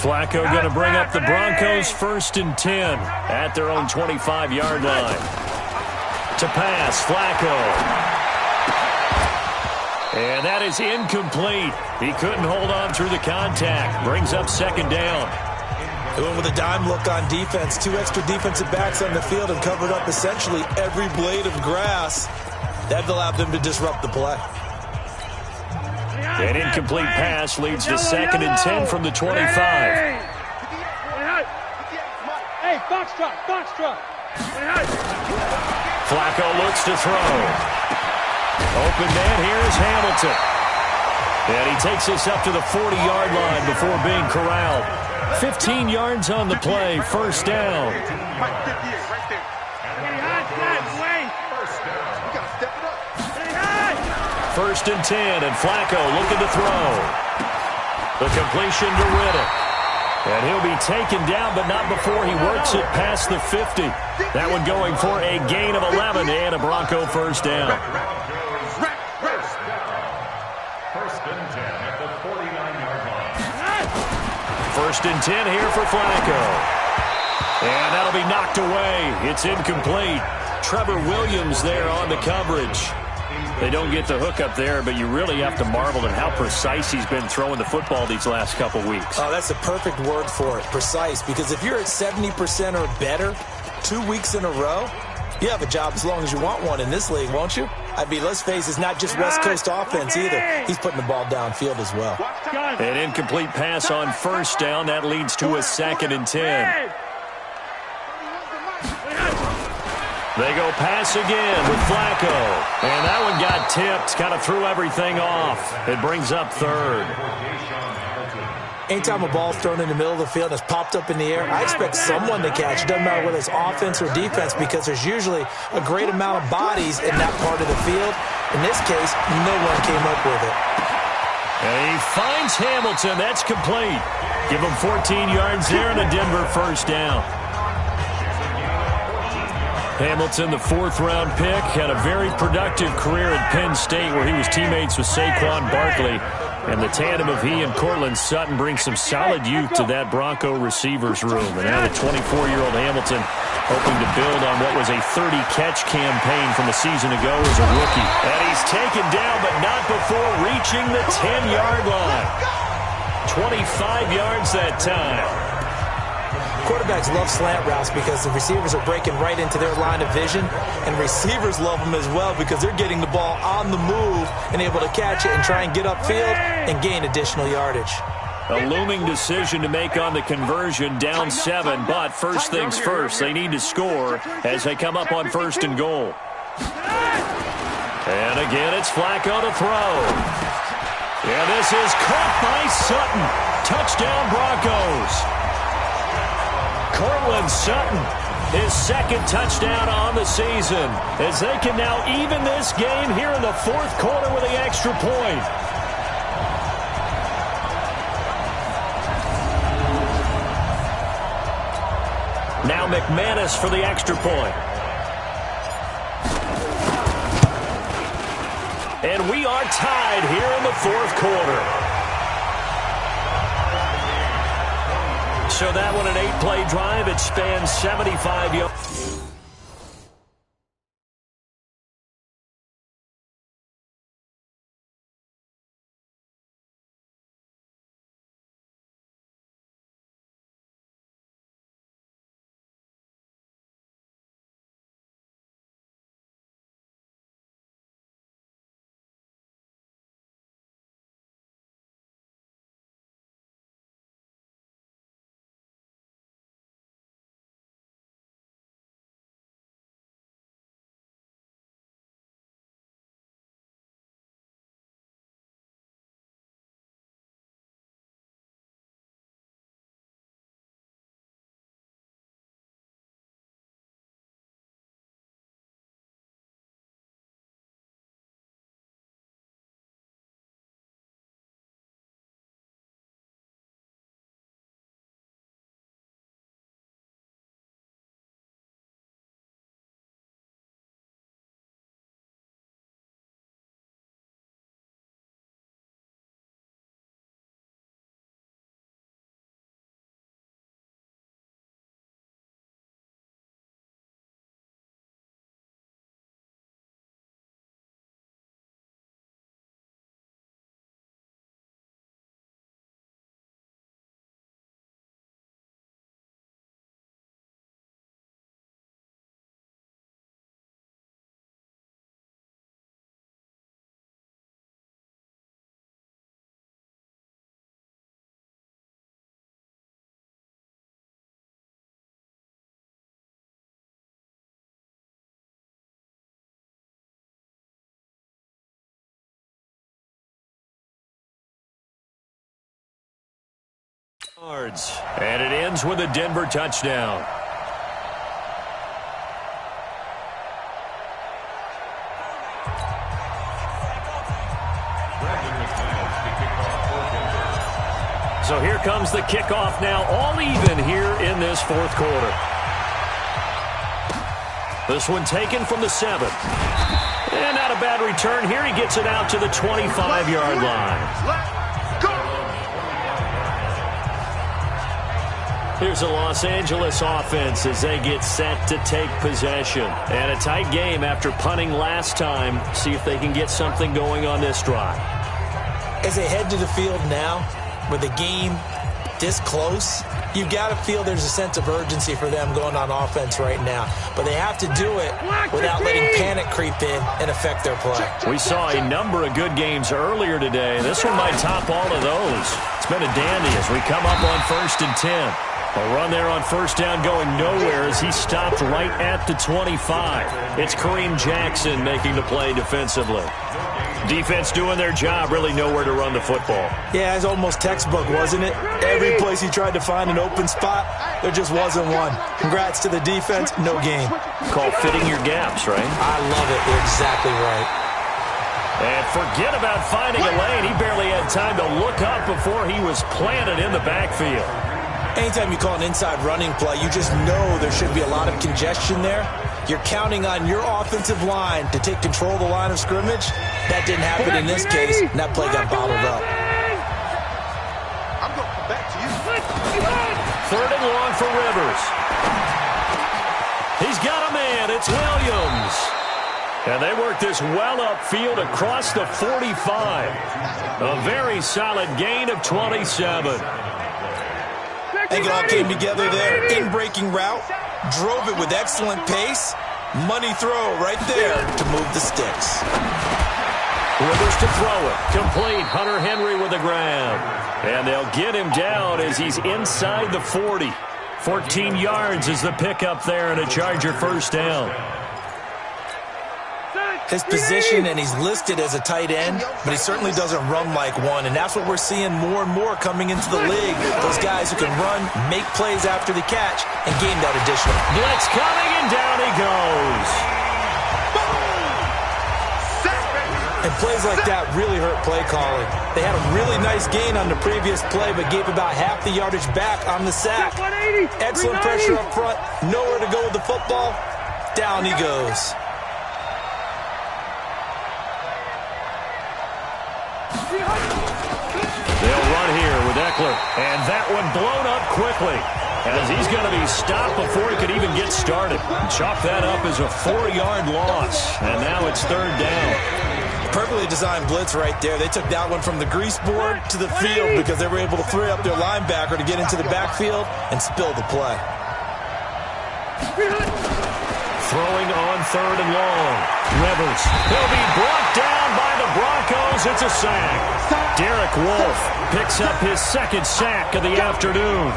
Flacco going to bring up the Broncos 1st and 10 at their own 25-yard line. To pass, Flacco. And that is incomplete. He couldn't hold on through the contact. Brings up 2nd down. They went with a dime look on defense. 2 extra defensive backs on the field and covered up essentially every blade of grass. That allowed them to disrupt the play. An incomplete pass leads to 2nd and 10 from the 25. Hey, Foxtrot. Flacco looks to throw. Open man, here's Hamilton. And he takes us up to the 40-yard line before being corralled. 15 yards on the play, 1st down. First and 10, and Flacco looking to throw. The completion to Riddick. And he'll be taken down, but not before he works it past the 50. That one going for a gain of 11 and a Bronco first down. First and 10 at the 49-yard line. First and 10 here for Flacco. And that'll be knocked away. It's incomplete. Trevor Williams there on the coverage. They don't get the hook up there, but you really have to marvel at how precise he's been throwing the football these last couple weeks. Oh, that's the perfect word for it, precise, because if you're at 70% or better 2 weeks in a row, you have a job as long as you want one in this league, won't you? I mean, let's face it, it's not just West Coast offense either. He's putting the ball downfield as well. An incomplete pass on first down. That leads to a 2nd and 10. They go pass again with Flacco. And that one got tipped, kind of threw everything off. It brings up third. Anytime a ball's thrown in the middle of the field and it's popped up in the air, I expect someone to catch. It doesn't matter whether it's offense or defense because there's usually a great amount of bodies in that part of the field. In this case, no one came up with it. And he finds Hamilton. That's complete. Give him 14 yards there and a Denver first down. Hamilton, the fourth-round pick, had a very productive career at Penn State where he was teammates with Saquon Barkley. And the tandem of he and Cortland Sutton brings some solid youth to that Bronco receivers room. And now the 24-year-old Hamilton hoping to build on what was a 30-catch campaign from a season ago as a rookie. And he's taken down, but not before reaching the 10-yard line. 25 yards that time. Quarterbacks love slant routes because the receivers are breaking right into their line of vision, and receivers love them as well because they're getting the ball on the move and able to catch it and try and get upfield and gain additional yardage. A looming decision to make on the conversion, down 7, but first things first, they need to score as they come up on first and goal. And again, it's Flacco to throw. And this is caught by Sutton. Touchdown Broncos. Cortland Sutton, his second touchdown on the season, as they can now even this game here in the fourth quarter with the extra point. Now McManus for the extra point. And we are tied here in the fourth quarter. So that one, an 8-play drive. It spans 75 yards. And it ends with a Denver touchdown. So here comes the kickoff now, all even here in this fourth quarter. This one taken from the 7. And not a bad return here. He gets it out to the 25-yard line. Here's a Los Angeles offense as they get set to take possession. And a tight game after punting last time. See if they can get something going on this drive. As they head to the field now, with the game this close, you've got to feel there's a sense of urgency for them going on offense right now. But they have to do it without letting panic creep in and affect their play. We saw a number of good games earlier today. This one might top all of those. It's been a dandy as we come up on 1st and 10. A run there on first down going nowhere as he stopped right at the 25. It's Kareem Jackson making the play defensively. Defense doing their job, really nowhere to run the football. Yeah, it's almost textbook, wasn't it? Every place he tried to find an open spot, there just wasn't one. Congrats to the defense, no gain. Called fitting your gaps, right? I love it. You're exactly right. And forget about finding a lane. He barely had time to look up before he was planted in the backfield. Anytime you call an inside running play, you just know there should be a lot of congestion there. You're counting on your offensive line to take control of the line of scrimmage. That didn't happen in this case, and that play got bottled up. I'm going to come back to you. Third and long for Rivers. He's got a man. It's Williams. And they work this well upfield across the 45. A very solid gain of 27. I think it all came together there. In-breaking route. Drove it with excellent pace. Money throw right there to move the sticks. Rivers to throw it. Complete. Hunter Henry with a grab. And they'll get him down as he's inside the 40. 14 yards is the pickup there and a Charger first down. His position, and he's listed as a tight end, but he certainly doesn't run like one, and that's what we're seeing more and more coming into the league. Those guys who can run, make plays after the catch, and gain that additional. Blitz coming, and down he goes. And plays like that really hurt play calling. They had a really nice gain on the previous play, but gave about half the yardage back on the sack. Excellent pressure up front, nowhere to go with the football. Down he goes. They'll run here with Eckler, and that one blown up quickly as he's going to be stopped before he could even get started. Chalk that up as a 4-yard loss, and now it's third down. Perfectly designed blitz right there. They took that one from the grease board to the field because they were able to free up their linebacker to get into the backfield and spill the play. Throwing on third and long. Rivers. He'll be brought down by the Broncos. It's a sack. Derek Wolfe picks up his second sack of the afternoon.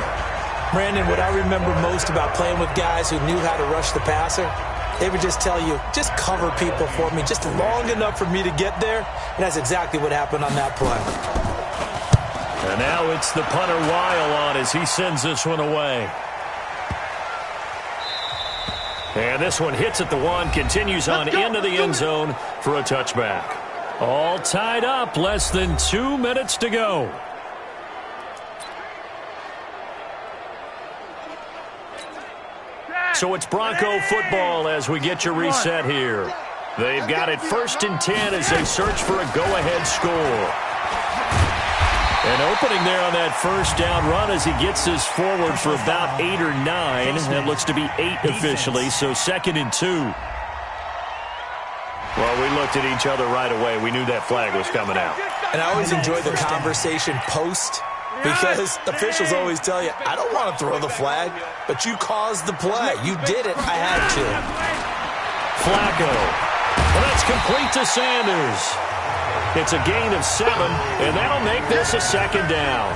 Brandon, what I remember most about playing with guys who knew how to rush the passer, they would just tell you, just cover people for me, just long enough for me to get there. And that's exactly what happened on that play. And now it's the punter Weil on as he sends this one away. And this one hits at the 1, continues on into the end zone for a touchback. All tied up, less than 2 minutes to go. So it's Bronco football as we get your reset here. They've got it 1st and 10 as they search for a go-ahead score. And opening there on that first down run as he gets this forward for about 8 or 9. That looks to be 8 officially, so 2nd and 2. Well, we looked at each other right away. We knew that flag was coming out. And I always enjoy the conversation post because officials always tell you, I don't want to throw the flag, but you caused the play. You did it. I had to. Flacco. Well, that's complete to Sanders. It's a gain of 7, and that'll make this a 2nd down.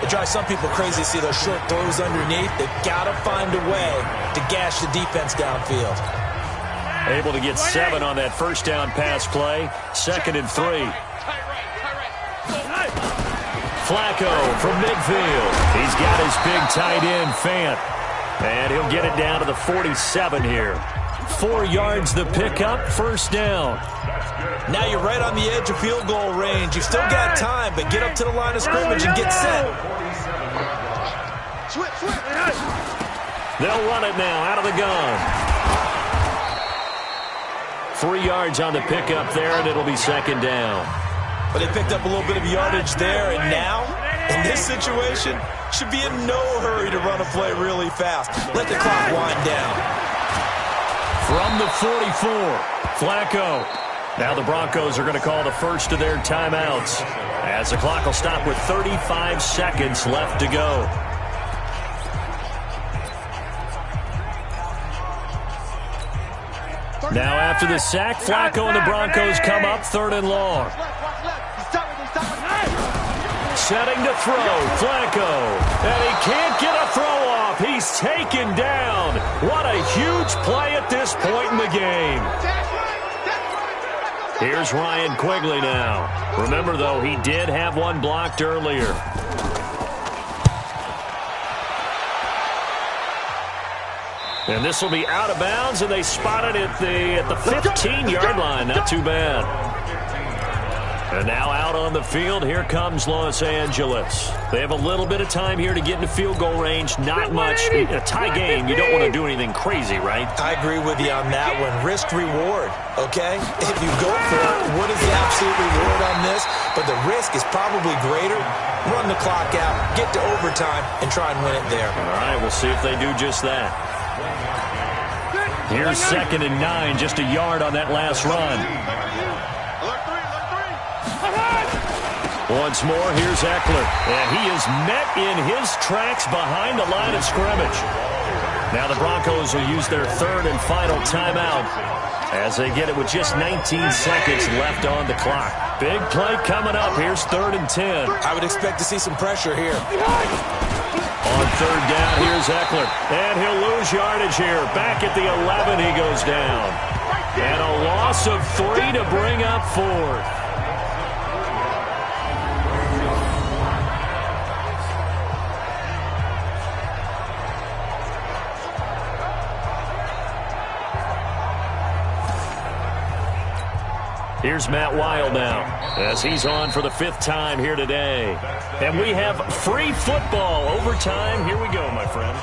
It drives some people crazy to see those short throws underneath. They've got to find a way to gash the defense downfield. Able to get 7 on that first down pass play. 2nd and 3. Flacco from midfield. He's got his big tight end, Fant. And he'll get it down to the 47 here. 4 yards the pickup, first down. Now you're right on the edge of field goal range. You've still got time, but get up to the line of scrimmage and get set. They'll run it now out of the gun. 3 yards on the pickup there, and it'll be 2nd down. But they picked up a little bit of yardage there, and now, in this situation, should be in no hurry to run a play really fast. Let the clock wind down. From the 44, Flacco. Now the Broncos are going to call the first of their timeouts as the clock will stop with 35 seconds left to go. Now after the sack, Flacco and the Broncos come up 3rd and long. setting to throw. Flacco. And he can't get a throw off. He's taken down. What a huge play at this point in the game. Here's Ryan Quigley now. Remember, though, he did have one blocked earlier. And this will be out of bounds, and they spot it at the 15-yard line. Not too bad. And now out on the field, here comes Los Angeles. They have a little bit of time here to get into field goal range. Not much. In a tie game, you don't want to do anything crazy, right? I agree with you on that one. Risk reward, okay? If you go for it, what is the absolute reward on this? But the risk is probably greater. Run the clock out, get to overtime, and try and win it there. All right, we'll see if they do just that. Here's 2nd and 9, just a yard on that last run. Once more, here's Eckler. And he is met in his tracks behind the line of scrimmage. Now the Broncos will use their 3rd and final timeout as they get it with just 19 seconds left on the clock. Big play coming up. Here's 3rd and 10. I would expect to see some pressure here. On 3rd down, here's Eckler. And he'll lose yardage here. Back at the 11, he goes down. And a loss of 3 to bring up 4th. Here's Matt Wild now as he's on for the 5th time here today. And we have free football overtime. Here we go, my friend.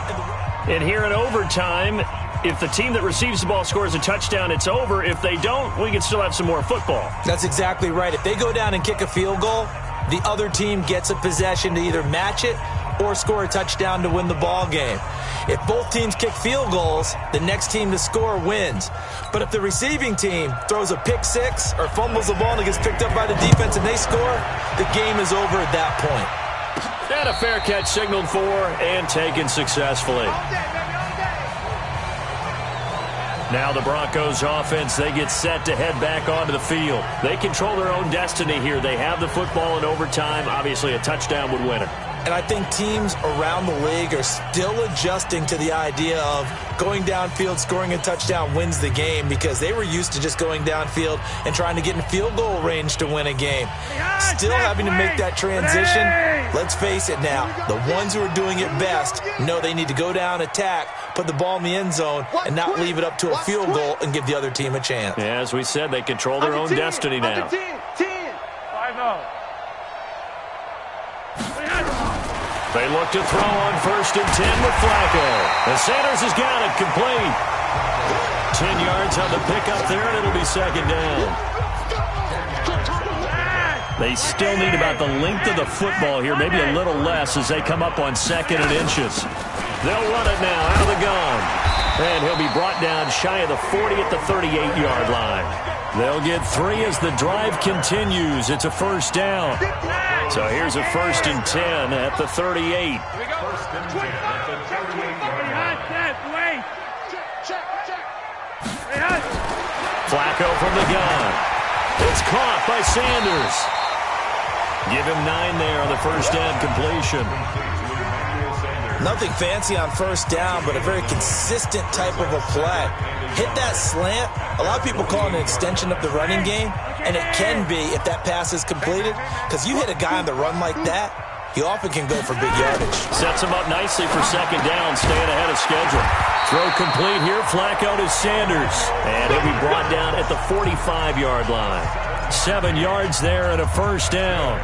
And here in overtime, if the team that receives the ball scores a touchdown, it's over. If they don't, we can still have some more football. That's exactly right. If they go down and kick a field goal, the other team gets a possession to either match it or score a touchdown to win the ball game. If both teams kick field goals, the next team to score wins. But if the receiving team throws a pick six or fumbles the ball and it gets picked up by the defense and they score, the game is over at that point. And a fair catch signaled for and taken successfully. Now the Broncos offense, they get set to head back onto the field. They control their own destiny here. They have the football in overtime. Obviously, a touchdown would win it. And I think teams around the league are still adjusting to the idea of going downfield, scoring a touchdown wins the game, because they were used to just going downfield and trying to get in field goal range to win a game. Still having to make that transition. Let's face it now, the ones who are doing it best know they need to go down, attack, put the ball in the end zone, and not leave it up to a field goal and give the other team a chance. Yeah, as we said, they control their own destiny now. 5-0. They look to throw on 1st and 10 with Flacco. And Sanders has got it complete. 10 yards on the pickup there, and it'll be 2nd down. They still need about the length of the football here, maybe a little less as they come up on 2nd and inches. They'll run it now out of the gun. And he'll be brought down shy of the 40 at the 38-yard line. They'll get 3 as the drive continues. It's a 1st down. So here's a 1st and 10 at the 38. Flacco from the gun. It's caught by Sanders. Give him 9 there on the 1st down completion. Nothing fancy on 1st down, but a very consistent type of a play. Hit that slant. A lot of people call it an extension of the running game, and it can be if that pass is completed, because you hit a guy on the run like that, he often can go for big yardage. Sets him up nicely for 2nd down, staying ahead of schedule. Throw complete here, Flacco to Sanders, and he'll be brought down at the 45-yard line. 7 yards there and a 1st down.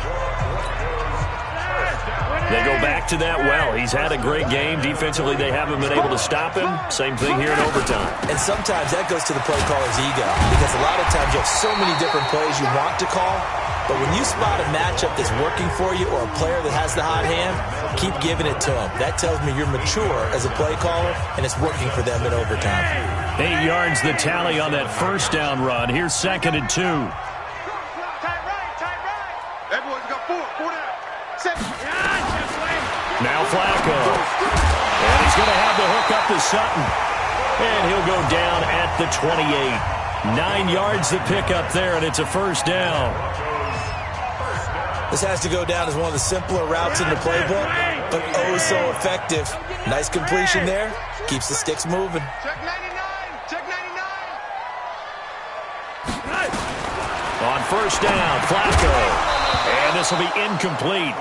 They go back to that well. He's had a great game. Defensively, they haven't been able to stop him. Same thing here in overtime. And sometimes that goes to the play caller's ego, because a lot of times you have so many different plays you want to call, but when you spot a matchup that's working for you or a player that has the hot hand, keep giving it to him. That tells me you're mature as a play caller, and it's working for them in overtime. 8 yards the tally on that 1st down run. Here's 2nd and 2. Now Flacco. And he's going to have the hook up to Sutton. And he'll go down at the 28. 9 yards to pick up there, and it's a 1st down. This has to go down as one of the simpler routes in the playbook, but oh so effective. Nice completion there. Keeps the sticks moving. Check 99. Check 99. On first down, Flacco. And this will be incomplete.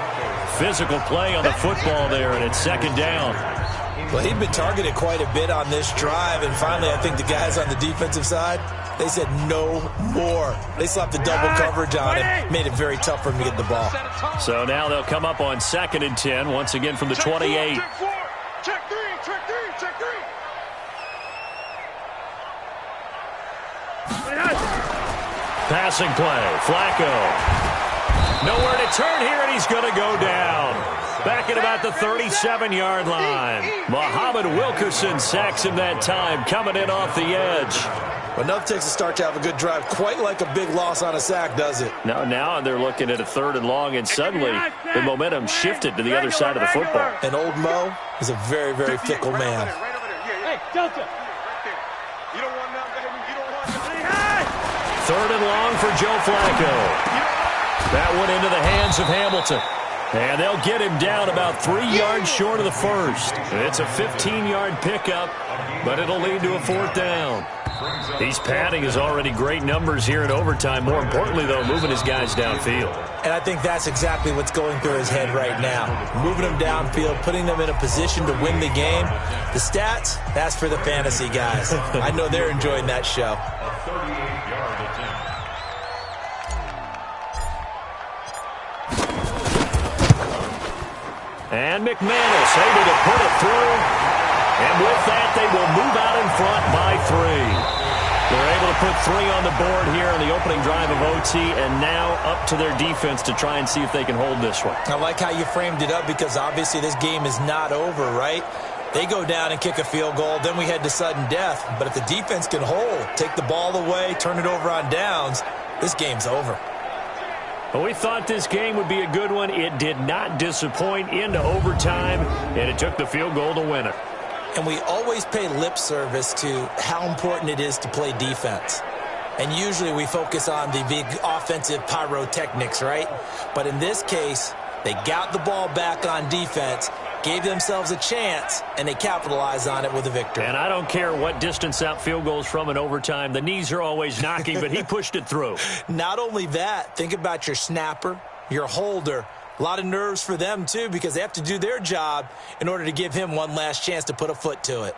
Physical play on the football there, and it's second down. Well, he'd been targeted quite a bit on this drive, and finally I think the guys on the defensive side, they said no more. They slapped the double coverage on him, made it very tough for him to get the ball. So now they'll come up on 2nd and 10, once again from the 28. Check 4. Check 3. Check 3. Check 3. Passing play, Flacco. Nowhere to turn here, and he's going to go down. Back at about the 37-yard line. Muhammad Wilkerson sacks him that time, coming in off the edge. Well, enough takes a start to have a good drive, quite like a big loss on a sack, does it? Now they're looking at a 3rd and long, and suddenly the momentum shifted to the other side of the football. And old Mo is a very, very fickle man. Hey, Delta. You don't want none, baby. You don't want none. 3rd and long for Joe Flacco. That went into the hands of Hamilton. And they'll get him down about 3 yards short of the first. It's a 15-yard pickup, but it'll lead to a 4th down. He's padding his already great numbers here in overtime. More importantly, though, moving his guys downfield. And I think that's exactly what's going through his head right now. Moving them downfield, putting them in a position to win the game. The stats, that's for the fantasy guys. I know they're enjoying that show. A 38-yard attempt. And McManus able to put it through. And with that, they will move out in front by 3. They're able to put 3 on the board here on the opening drive of OT, and now up to their defense to try and see if they can hold this one. I like how you framed it up because obviously this game is not over, right? They go down and kick a field goal, then we head to sudden death. But if the defense can hold, take the ball away, turn it over on downs, this game's over. Well, we thought this game would be a good one. It did not disappoint into overtime, and it took the field goal to win it. And we always pay lip service to how important it is to play defense. And usually we focus on the big offensive pyrotechnics, right? But in this case, they got the ball back on defense, gave themselves a chance, and they capitalized on it with a victory. And I don't care what distance out field goals from in overtime. The knees are always knocking, but he pushed it through. Not only that, think about your snapper, your holder. A lot of nerves for them, too, because they have to do their job in order to give him one last chance to put a foot to it.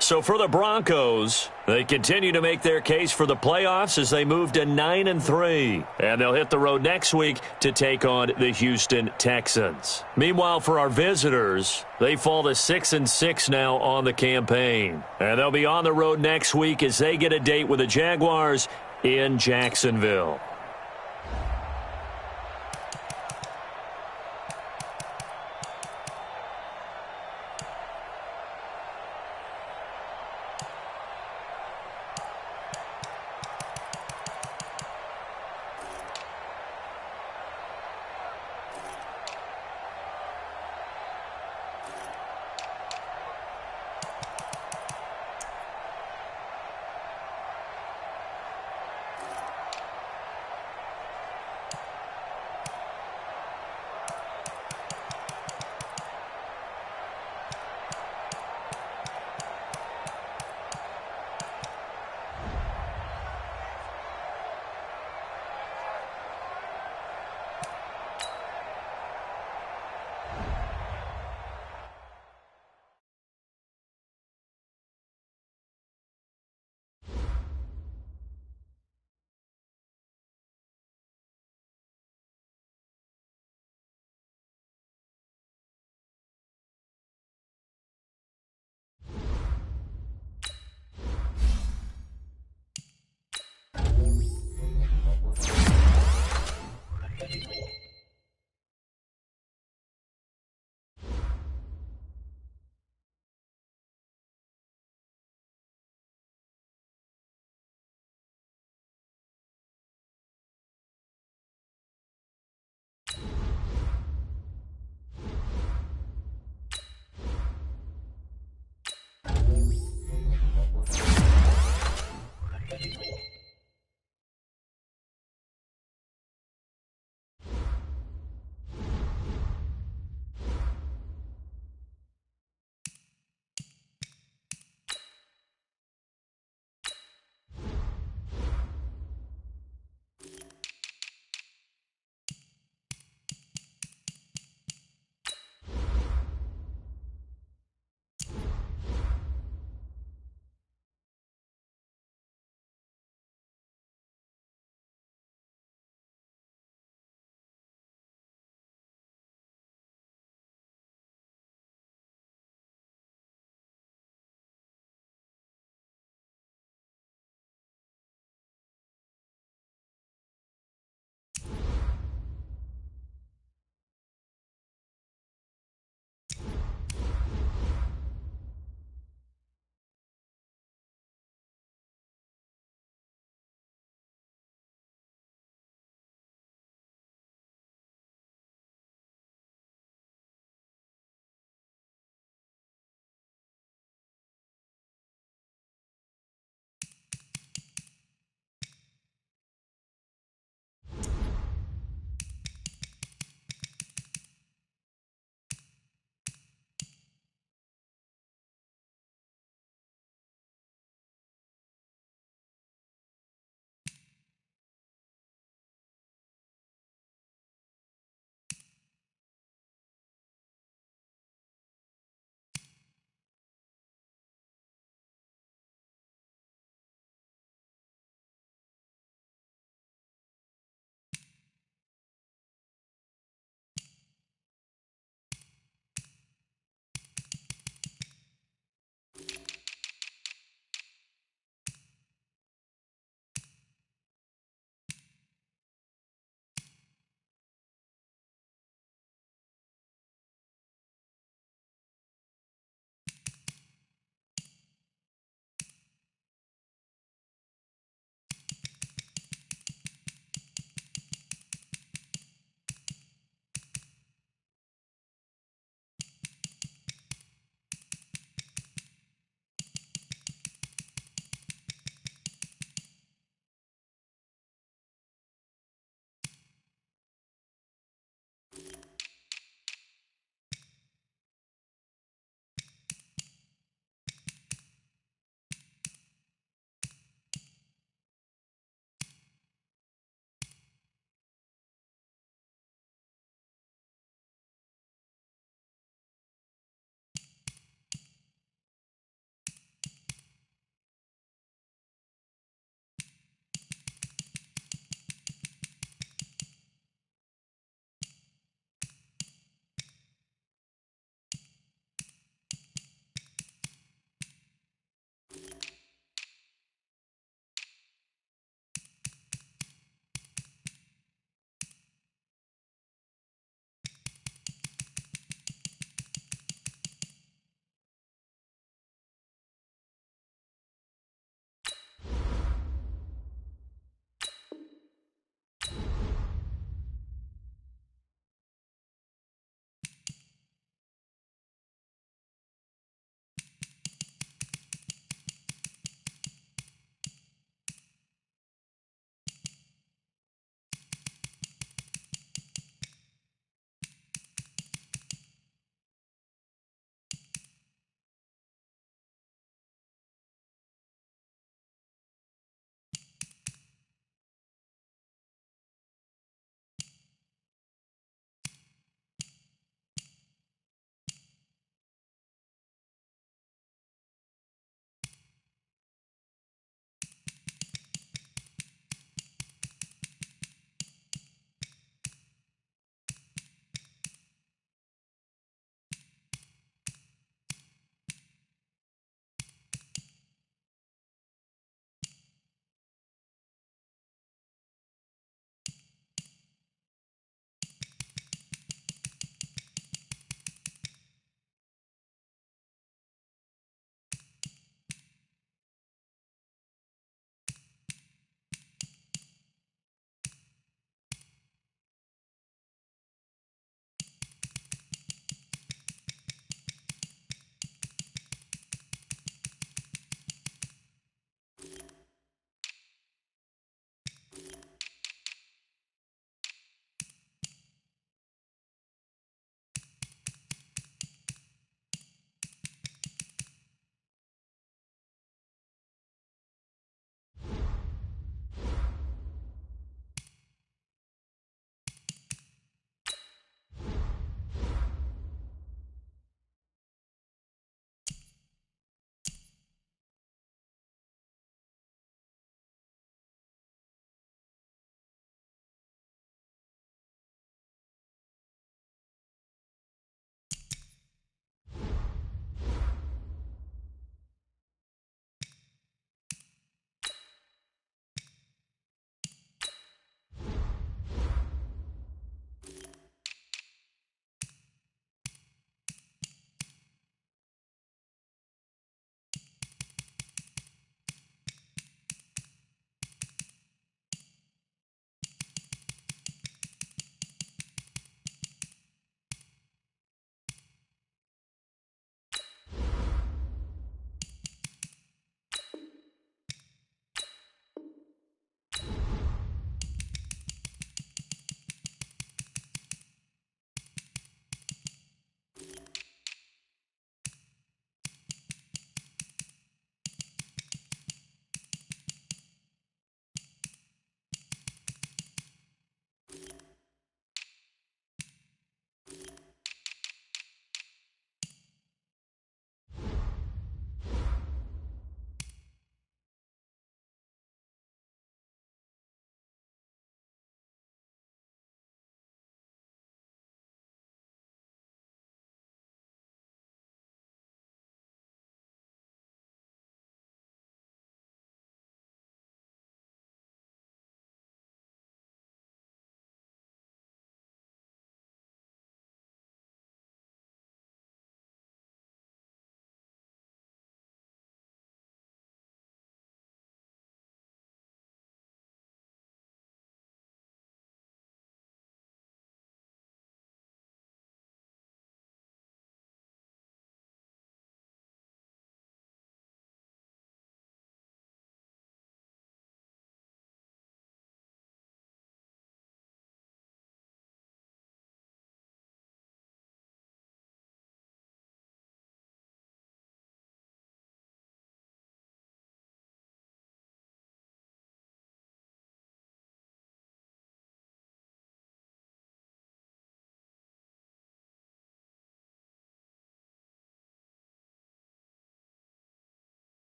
So for the Broncos, they continue to make their case for the playoffs as they move to 9-3. And they'll hit the road next week to take on the Houston Texans. Meanwhile, for our visitors, they fall to 6-6 now on the campaign. And they'll be on the road next week as they get a date with the Jaguars in Jacksonville.